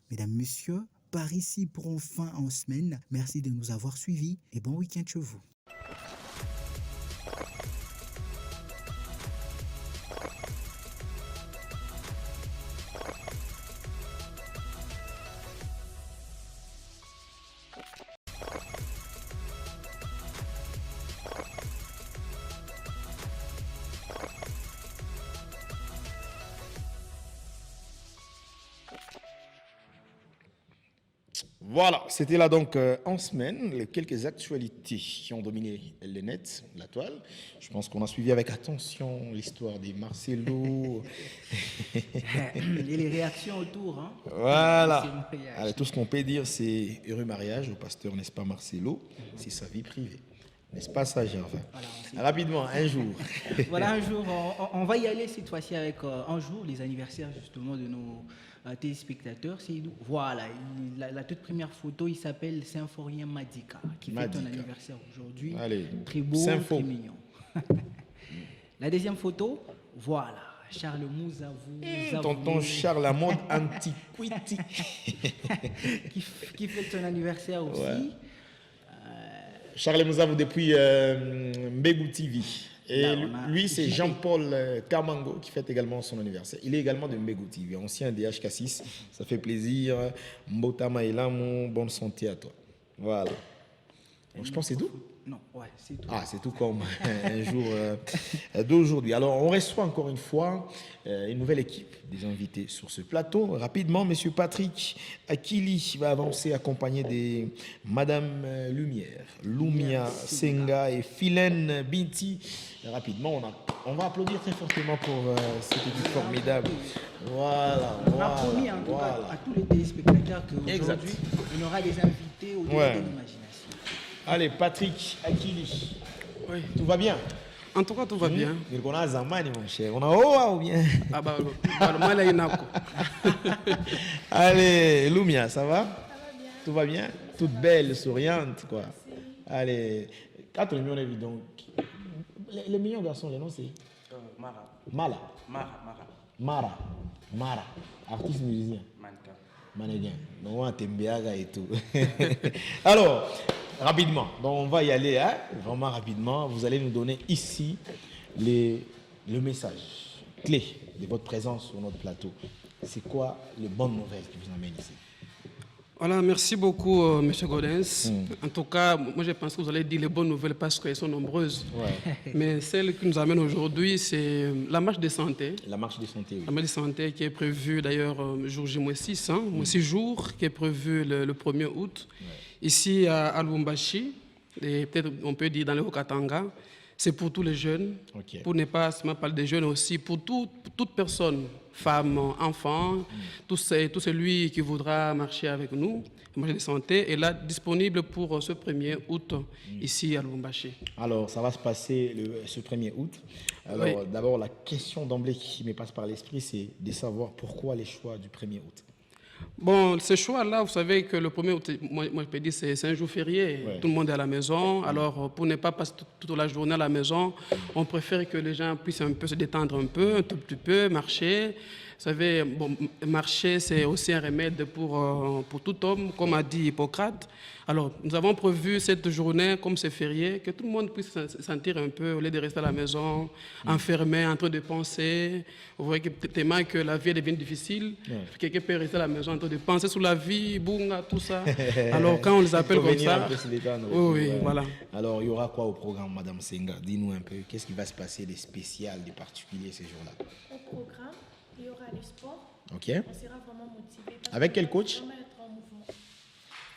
Mesdames, Messieurs, par ici prend fin en semaine. Merci de nous avoir suivis et bon week-end chez vous. Voilà, c'était là donc en semaine les quelques actualités qui ont dominé le net, la toile. Je pense qu'on a suivi avec attention l'histoire des Marcelo. Et les réactions autour. Hein. Voilà. Alors, tout ce qu'on peut dire, c'est heureux mariage au pasteur, n'est-ce pas, Marcelo. C'est sa vie privée. N'est-ce pas ça, Gervais? Voilà, rapidement, un jour. Voilà, un jour, on va y aller cette fois-ci avec un jour, les anniversaires justement de nos téléspectateurs. Voilà, la toute première photo, il s'appelle Symphorien Madika, qui fait ton anniversaire aujourd'hui. Allez, très beau, très mignon. La deuxième photo, voilà, Charles Mouza. Tonton Charles, la mode antiquité. qui fait ton anniversaire aussi. Ouais. Charles Mouzavou depuis Mbegou TV. Et lui, c'est Jean-Paul Kamango qui fête également son anniversaire. Il est également de Mbegou TV, ancien DHK6. Ça fait plaisir. Mbota Maïlamou, bonne santé à toi. Voilà. Donc, je pense que c'est tout. Non, ouais, c'est tout. Ah, c'est tout comme un jour d'aujourd'hui. Alors, on reçoit encore une fois une nouvelle équipe des invités sur ce plateau. Rapidement, Monsieur Patrick Akili va avancer accompagné de Madame Lumière, Lumia Senga et Philène Binti. Rapidement, on va applaudir très fortement pour cette équipe formidable. Voilà. On a promis en tout cas à tous les téléspectateurs qu'aujourd'hui, on aura des invités au-delà de l'imagination. Allez, Patrick Akili. Oui. Tout va bien? En tout cas, tout va bien. Mais on a Zamani, mon cher. On a Oa ou bien? Ah bah, le mal est inako. Allez, Lumia, ça va? Ça va bien. Tout va bien? Toute belle, souriante, quoi. Allez, 4 millions évidemment. Les millions garçons, les noms c'est? Mara. Mala. Mara. Mara. Artiste musicien. Mannequin. Donc on a Tembeaga et tout. Alors, rapidement, donc on va y aller, hein, vraiment rapidement. Vous allez nous donner ici le message clé de votre présence sur notre plateau. C'est quoi les bonnes nouvelles qui vous amènent ici? Voilà, merci beaucoup, M. Godens. En tout cas, moi je pense que vous allez dire les bonnes nouvelles parce qu'elles sont nombreuses. Ouais. Mais celle qui nous amène aujourd'hui, c'est la marche de santé. La marche de santé, oui. La marche de santé qui est prévue d'ailleurs jour J-6, hein, 6 jours, qui est prévue le 1er août, ici à Lubumbashi, et peut-être on peut dire dans le Haut-Katanga. C'est pour tous les jeunes, pour ne pas seulement parler des jeunes aussi, pour toute personne, femme, enfant, tout celui qui voudra marcher avec nous, marche de santé, est là disponible pour ce 1er août ici à Lubumbashi. Alors, ça va se passer ce 1er août. Alors, d'abord, la question d'emblée qui me passe par l'esprit, c'est de savoir pourquoi les choix du 1er août. Bon, ce choix-là, vous savez que le 1er août, moi je peux dire c'est un jour férié. Ouais. Tout le monde est à la maison. Alors, pour ne pas passer toute la journée à la maison, on préfère que les gens puissent un peu se détendre un tout petit peu, marcher. Vous savez, bon, marcher, c'est aussi un remède pour tout homme, comme a dit Hippocrate. Alors, nous avons prévu cette journée, comme c'est férié, que tout le monde puisse se sentir un peu, au lieu de rester à la maison, enfermé, en train de penser. Vous voyez que tellement que la vie devient difficile, quelqu'un peut rester à la maison en train de penser sur la vie, bunga, tout ça. Alors, quand on les appelle comme ça... Oui, voilà. Alors, il y aura quoi au programme, Madame Senga? Dis-nous un peu, qu'est-ce qui va se passer de spécial, de particulier ces jours-là? Au programme, il y aura le sport. Ok. On sera vraiment motivé. Avec quel coach? On va être en mouvement.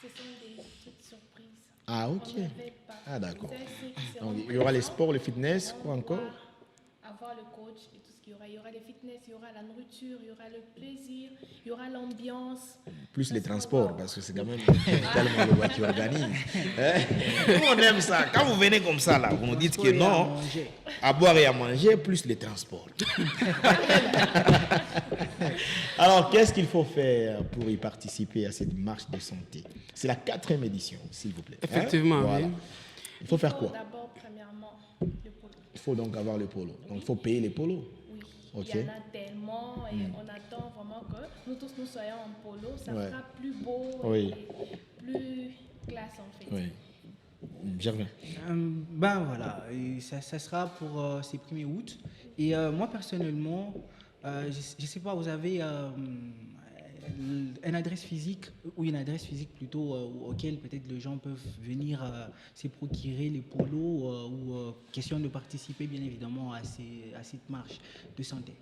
Ce sont des petites surprises. Ah, ok. On n'avait pas. Ah, d'accord. Vous savez, ceux qui seront Donc, il y aura les présents, sports, le fitness, on quoi encore? va avoir le coach et tout ce qu'il y aura. Il y aura le fitness, il y aura la nourriture, il y aura le plaisir, il y aura l'ambiance. Plus les transports, parce que c'est quand même tellement le voiture organise. Nous, on aime ça. Quand vous venez comme ça, là, vous nous dites que non, à boire et à manger, plus les transports. Alors, qu'est-ce qu'il faut faire pour y participer à cette marche de santé? C'est la 4e édition, s'il vous plaît. Effectivement, Voilà. oui. Il faut faire quoi? D'abord, premièrement, le polo. Il faut donc avoir le polo. Donc, il faut payer les polos. Oui. Ok. Il y en a tellement et on attend vraiment que nous tous nous soyons en polo. Ça Ouais. sera plus beau Oui. et plus classe en fait. Oui. Germain. Ben voilà, et ça sera pour ces 1er août. Et moi personnellement, je ne sais pas, vous avez une adresse physique, ou une adresse physique plutôt, auquel peut-être les gens peuvent venir se procurer les polos ou question de participer bien évidemment à cette marche de santé.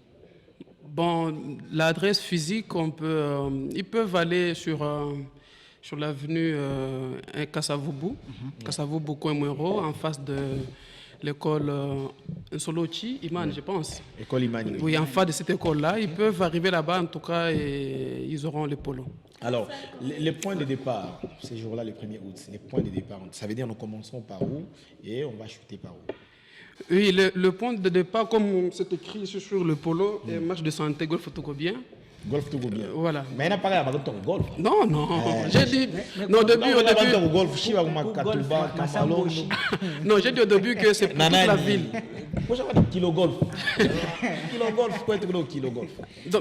Bon, l'adresse physique, ils peuvent aller sur l'avenue Kasavubu, Kasavubu Kouemwero, en face de l'école Nsolochi, Iman, je pense. École Imani. Oui, en face de cette école-là. Ils peuvent arriver là-bas, en tout cas, et ils auront les polos. Alors, les points de départ, ces jours-là, le 1er août, c'est les points de départ. Ça veut dire nous commençons par où et on va chuter par où? Oui, le point de départ, comme c'est écrit sur le polo, est match de santé, golf Tokobien. Golf tout bien. Voilà. Mais il n'a pas parlé de golf. Non, non. J'ai dit. Non, au début. Golf, Shiva, Makatuba, Kamalo. Non, j'ai dit au début que c'est pour toute la ville. Kilo golf. Kilo golf, quoi est kilo golf?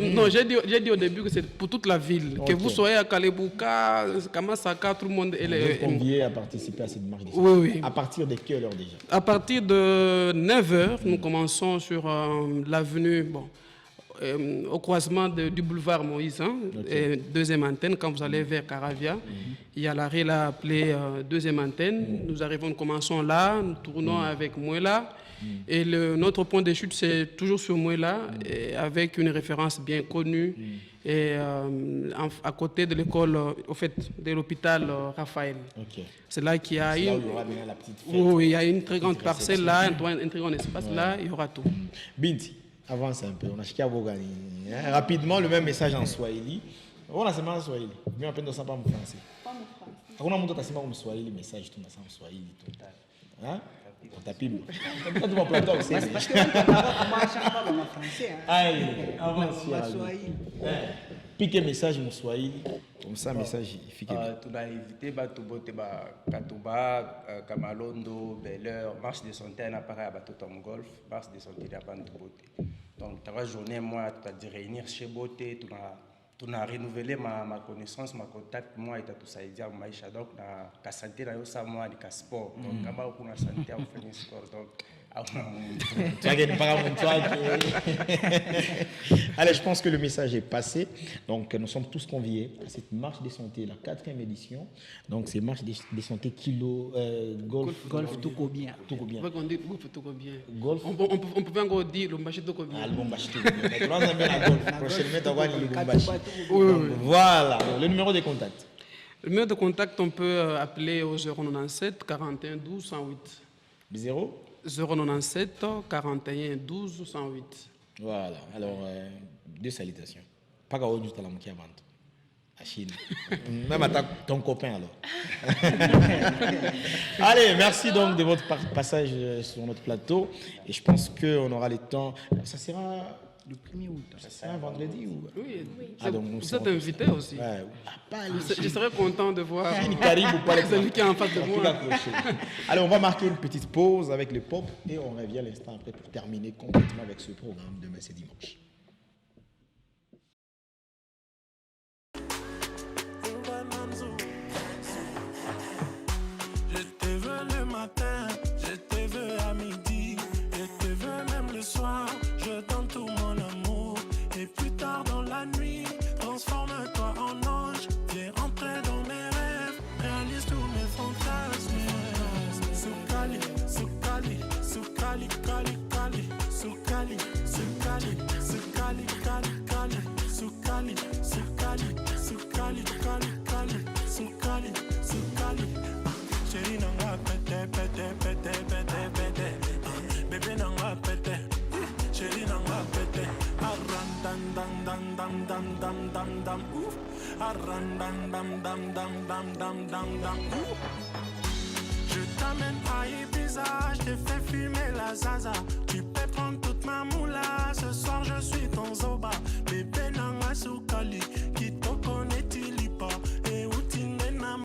Non, j'ai dit au début que c'est pour toute la ville. Que vous soyez à Kalebouka, Kamasaka, tout le monde. Vous êtes conviés à participer à cette marche de santé. Oui, oui. À partir de quelle heure déjà? À partir de 9h, nous commençons sur l'avenue. Bon. Au croisement du boulevard Moïse, deuxième antenne, quand vous allez vers Caravia, il y a l'arrêt là appelé deuxième antenne. Nous commençons là, nous tournons avec Mouela. Et notre point de chute, c'est toujours sur Mouela, avec une référence bien connue. Et à côté de l'école, au fait, de l'hôpital Raphaël. C'est là qu'il y a il y a une très grande parcelle là, un très grand espace là, il y aura tout. Binti. Avance un peu, on a chiqué à Bogani. Rapidement, le même message en Swahili. On a seulement en Swahili. Mais on peut ne pas en français. On a monté en Swahili, message tout en Swahili. Hein? On tape. On tape plateau aussi. Parce que on en français. Allez, avance. Piquez message en Swahili. Comme ça, message efficace. Tu as évité Katuba, Kamalondo, Belleur, marche de santé, un appareil à Batotom Golf, marche de santé à Bantubote. Donc, 3 journées, moi, tu as dit réunir chez Boté, tu as renouvelé ma connaissance, ma contact, moi, et tu as tout ça, et dire, Maïcha, donc, la santé, ça, moi, le sport. Donc, comment on a santé, on fait un sport. Donc, Allez, je pense que le message est passé. Donc, nous sommes tous conviés à cette marche des santé, la 4e édition. Donc, c'est marche des santé golf Tokobien. Golf. On peut encore dire le Mbashi Tokobien. Ah, le Mbashi Tokobien. Voilà, le numéro de contact. Le numéro de contact, on peut appeler au 097 41 12 108. 0 097 41 12 108. Voilà, alors, deux salutations. Pas qu'à juste à la moitié avant. À Chine. Même à ton copain alors. Allez, merci donc de votre passage sur notre plateau. Et je pense qu'on aura le temps. Ça sera Le 1er août. C'est un vendredi ou... Oui, Ah, donc nous vous serons êtes invité tous là. aussi. Ouais. Je serais content de voir Karim ou pas celui qui est en face de moi. Allez, on va marquer une petite pause avec le pop et on revient l'instant après pour terminer complètement avec ce programme demain c'est dimanche. Je te veux le matin, je te veux à midi, je te veux même le soir, je donne tout mon amour. Et plus tard dans la nuit, transforme-toi en ange, viens entrer dans mes rêves, réalise tous mes fantasmes. Soukali, soukali, soukali, kali, kali, soukali, soukali, soukali, kali, kali, soukali, soukali, soukali, kali, kali, soukali, soukali. Chérie nanga pete, pete, pete, pete, pete. Bébé nanga pete, chérie nanga pete. Arran dam dam dam dam dam dam dam dam. Arran dam dam dam dam dam dam dam dam. Je t'amène à Ibiza, je te fais fumer la zaza. Tu peux prendre toute ma moula, ce soir je suis ton zoba. Bébé nanga soukali, qui te connaît tilipa. Et où t'inena.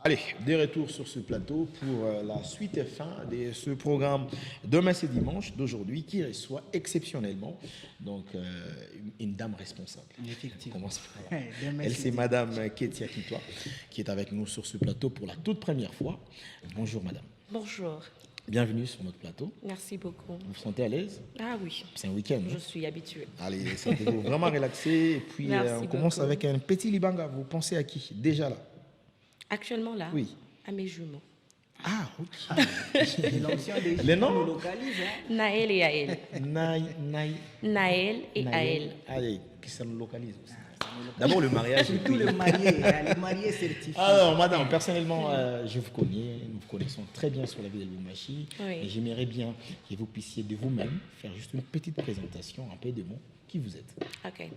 Allez, de retour sur ce plateau pour la suite et fin de ce programme Demain c'est dimanche d'aujourd'hui qui reçoit exceptionnellement donc, une dame responsable. Effectivement. On commence par là. Elle, c'est Madame Ketia Kitoa qui est avec nous sur ce plateau pour la toute première fois. Bonjour Madame. Bonjour. Bienvenue sur notre plateau. Merci beaucoup. Vous vous sentez à l'aise? Ah oui. C'est un week-end. Je suis habituée. Allez, sentez-vous vraiment relaxé. Et puis on commence avec un petit libanga. Vous pensez à qui? Déjà là? Actuellement là? Oui. À mes jumeaux. Ah, ok. Les noms localisent. Naël et Aël. Naël et Naël. Aël. Allez, qui ça nous localise aussi. D'abord le mariage. Surtout le marié certifié. Alors, madame, personnellement, je vous connais, nous vous connaissons très bien sur la ville de Lubumbashi. Oui. Et j'aimerais bien que vous puissiez de vous-même faire juste une petite présentation, un peu de mots, qui vous êtes. Ok.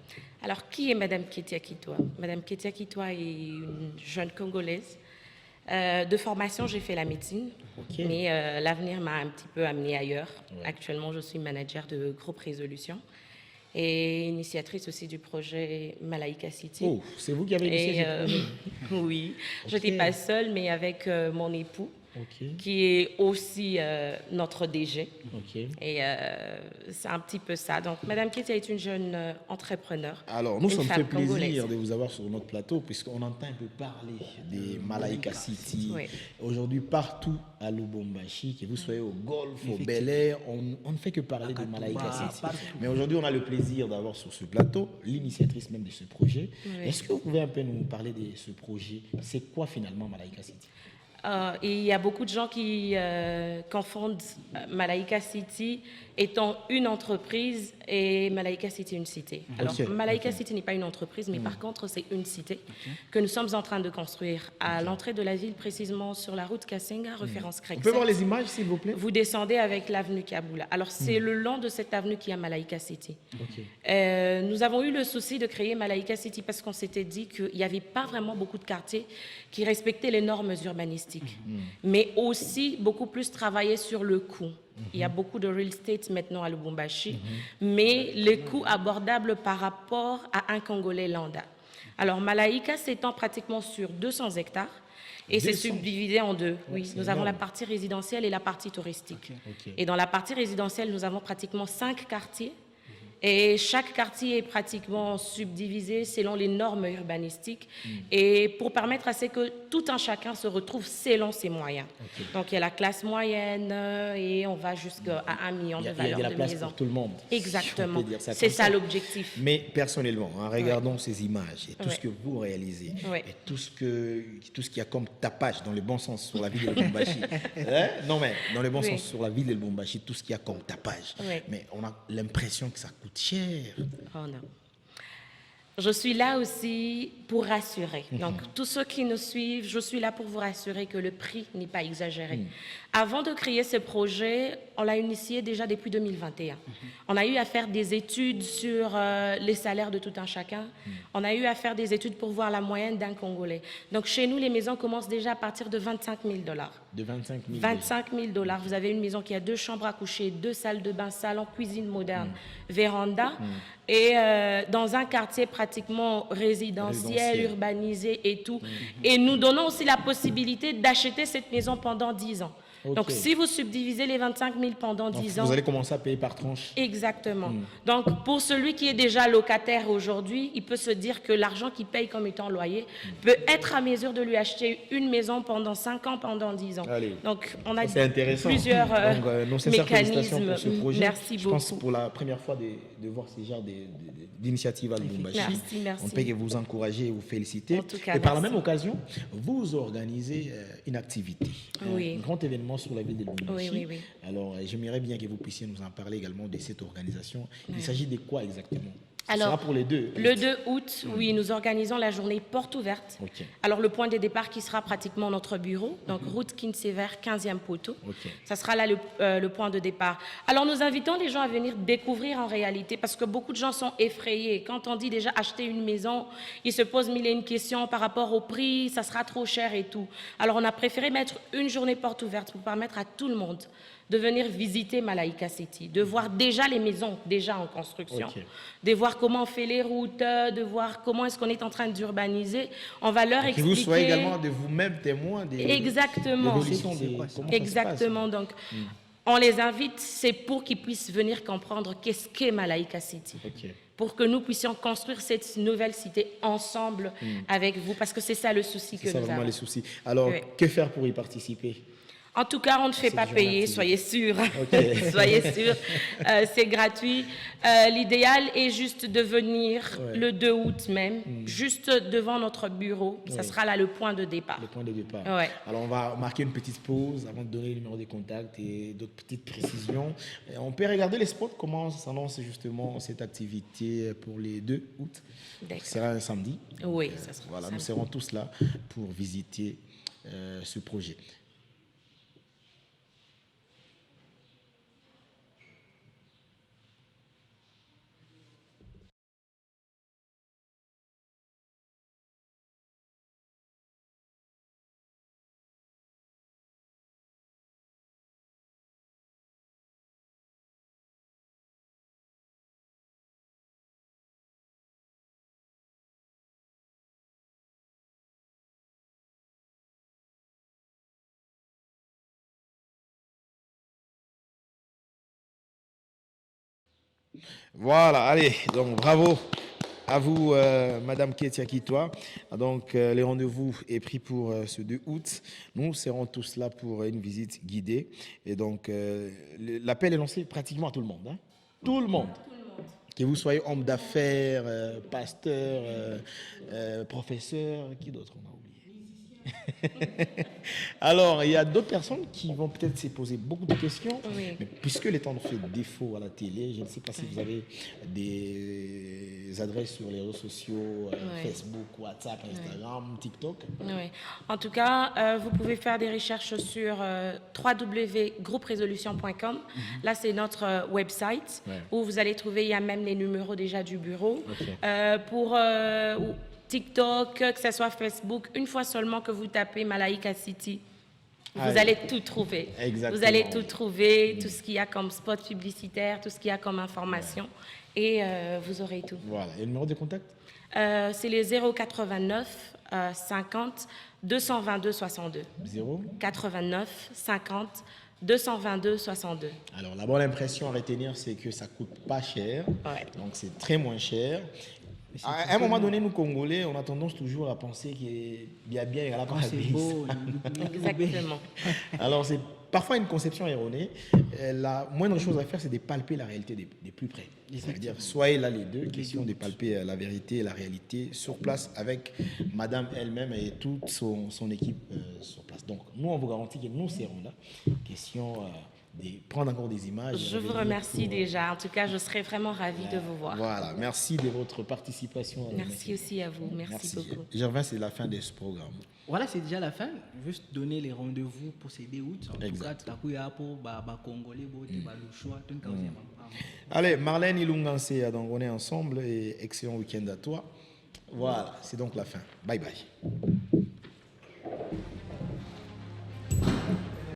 Alors, qui est Madame Ketia Kitoa? Madame Ketia Kitoa est une jeune Congolaise. De formation, j'ai fait la médecine, mais l'avenir m'a un petit peu amenée ailleurs. Ouais. Actuellement, je suis manager de groupe Résolution et initiatrice aussi du projet Malaika City. Oh, c'est vous qui avez initié ce projet? Oui, je n'étais pas seule, mais avec mon époux. Qui est aussi notre DG. Et c'est un petit peu ça. Donc, Madame Ketia est une jeune entrepreneur. Alors, nous sommes fait plaisir congolaise de vous avoir sur notre plateau, puisqu'on entend un peu parler des Malaika City. Oui. Aujourd'hui, partout à Lubumbashi, que vous soyez au Golfe, au Bel Air, on ne fait que parler de Malaika City. Mais aujourd'hui, on a le plaisir d'avoir sur ce plateau l'initiatrice même de ce projet. Oui. Est-ce que vous pouvez un peu nous parler de ce projet? C'est quoi finalement Malaika City? Il y a beaucoup de gens qui confondent Malaika City étant une entreprise et Malaika City une cité. Alors, Malaika City n'est pas une entreprise, mais par contre, c'est une cité que nous sommes en train de construire à l'entrée de la ville, précisément sur la route Kassenga, référence Crexet. On peut voir les images, s'il vous plaît? Vous descendez avec l'avenue Kaboula. Alors, c'est le long de cette avenue qu'il y a Malaika City. Nous avons eu le souci de créer Malaika City parce qu'on s'était dit qu'il n'y avait pas vraiment beaucoup de quartiers qui respectaient les normes urbanistiques, mais aussi beaucoup plus travailler sur le coût. Il y a beaucoup de real estate maintenant à Lubumbashi, mais les coûts abordables par rapport à un Congolais lambda. Alors, Malaika s'étend pratiquement sur 200 hectares et c'est subdivisé en deux. Oui, nous avons la partie résidentielle et la partie touristique. Et dans la partie résidentielle, nous avons pratiquement 5 quartiers. Et chaque quartier est pratiquement subdivisé selon les normes urbanistiques et pour permettre à ce que tout un chacun se retrouve selon ses moyens. Donc, il y a la classe moyenne et on va jusqu'à 1 million de valeurs de maison. Il y a la place pour tout le monde. Exactement. C'est ça l'objectif. Mais personnellement, en regardant ces images et tout ce que vous réalisez et tout ce qu'il y a comme tapage dans le bon sens sur la ville de Lubumbashi, non mais dans le bon sens sur la ville de Lubumbashi, tout ce qu'il y a comme tapage, mais on a l'impression que ça coûte cher. Oh non. Je suis là aussi pour rassurer. Donc, tous ceux qui nous suivent, je suis là pour vous rassurer que le prix n'est pas exagéré. Avant de créer ce projet, on l'a initié déjà depuis 2021. On a eu à faire des études sur les salaires de tout un chacun. On a eu à faire des études pour voir la moyenne d'un Congolais. Donc, chez nous, les maisons commencent déjà à partir de 25 000 $. De 25 000 25 000 $. Vous avez une maison qui a 2 chambres à coucher, 2 salles de bain, salon, cuisine moderne, véranda. Et dans un quartier pratiquement résidentiel, urbanisé et tout. Et nous donnons aussi la possibilité d'acheter cette maison pendant 10 ans. Donc, si vous subdivisez les 25 000 pendant 10 ans... Vous allez commencer à payer par tranche. Exactement. Donc, pour celui qui est déjà locataire aujourd'hui, il peut se dire que l'argent qu'il paye comme étant loyer peut être à mesure de lui acheter une maison pendant 5 ans, pendant 10 ans. Allez. Donc, on a Donc, plusieurs mécanismes. Pour ce projet. Merci beaucoup. Je pense pour la première fois de voir ce genre d'initiative à Lubumbashi. Merci. On peut vous encourager et vous féliciter. En tout cas, et par la même occasion, vous organisez une activité. Oui. Un grand événement sur la ville de Lubumbashi. Oui. Alors, j'aimerais bien que vous puissiez nous en parler également de cette organisation. Il s'agit de quoi exactement? Alors, sera pour les 2 Le 2 août, oui, nous organisons la journée porte ouverte. Alors, le point de départ qui sera pratiquement notre bureau, donc route Kinsever, 15e poteau. Ça sera là le point de départ. Alors, nous invitons les gens à venir découvrir en réalité, parce que beaucoup de gens sont effrayés. Quand on dit déjà acheter une maison, ils se posent mille et une questions par rapport au prix, ça sera trop cher et tout. Alors, on a préféré mettre une journée porte ouverte pour permettre à tout le monde de venir visiter Malaika City, de voir déjà les maisons déjà en construction, de voir comment on fait les routes, de voir comment est-ce qu'on est en train d'urbaniser. On va leur expliquer... Que vous soyez également de vous-même témoin des Exactement. Exactement. Donc, on les invite, c'est pour qu'ils puissent venir comprendre qu'est-ce qu'est Malaika City. Pour que nous puissions construire cette nouvelle cité ensemble avec vous, parce que c'est ça le souci que nous avons. C'est vraiment le souci. Alors, que faire pour y participer? En tout cas, on ne fait pas payer, soyez sûrs. Soyez sûrs, c'est gratuit. L'idéal est juste de venir le 2 août même, juste devant notre bureau. Ça sera là le point de départ. Le point de départ. Alors, on va marquer une petite pause avant de donner le numéro de contact et d'autres petites précisions. On peut regarder les spots, comment s'annonce justement cette activité pour les 2 août. Ce sera un samedi. Oui, ça sera voilà, nous serons tous là pour visiter ce projet. Voilà, allez, donc bravo à vous, Madame Ketia Kitoa. Donc, le rendez-vous est pris pour ce 2 août. Nous serons tous là pour une visite guidée. Et donc, l'appel est lancé pratiquement à tout le monde. Hein? Tout le monde. Que vous soyez homme d'affaires, pasteur, professeur, qui d'autre on a oublié? Alors, il y a d'autres personnes qui vont peut-être se poser beaucoup de questions, mais puisque le temps nous fait défaut à la télé, je ne sais pas si vous avez des adresses sur les réseaux sociaux, Facebook, WhatsApp, Instagram, TikTok. En tout cas, vous pouvez faire des recherches sur www.grouperesolution.com. Là, c'est notre website où vous allez trouver, il y a même les numéros déjà du bureau. Pour TikTok, que ce soit Facebook, une fois seulement que vous tapez Malaika City, vous allez tout trouver. Vous allez tout trouver, tout ce qu'il y a comme spot publicitaire, tout ce qu'il y a comme information, et vous aurez tout. Voilà. Et le numéro de contact? C'est les 089 50 222 62. 089 50 222 62. Alors, la bonne impression à retenir, c'est que ça ne coûte pas cher. Donc, c'est très moins cher. À un moment donné, nous, Congolais, on a tendance toujours à penser qu'il y a bien et à la part c'est beau. Exactement. Alors, c'est parfois une conception erronée. La moindre chose à faire, c'est de palper la réalité de plus près. C'est-à-dire, soyez là les deux, question de palper la vérité et la réalité sur place avec madame elle-même et toute son équipe sur place. Donc, nous, on vous garantit que nous serons là. Question de prendre encore des images. Je vous remercie déjà. En tout cas, je serais vraiment ravie de vous voir. Voilà, merci de votre participation. Merci aussi à vous. Merci beaucoup. Gervais, c'est la fin de ce programme. Voilà, c'est déjà la fin. Juste donner les rendez-vous pour ces 2 août. En tout cas, pour les Congolais, le choix. Allez, Marlène Ilunganse, donc on est ensemble et excellent week-end à toi. Voilà, c'est donc la fin. Bye bye.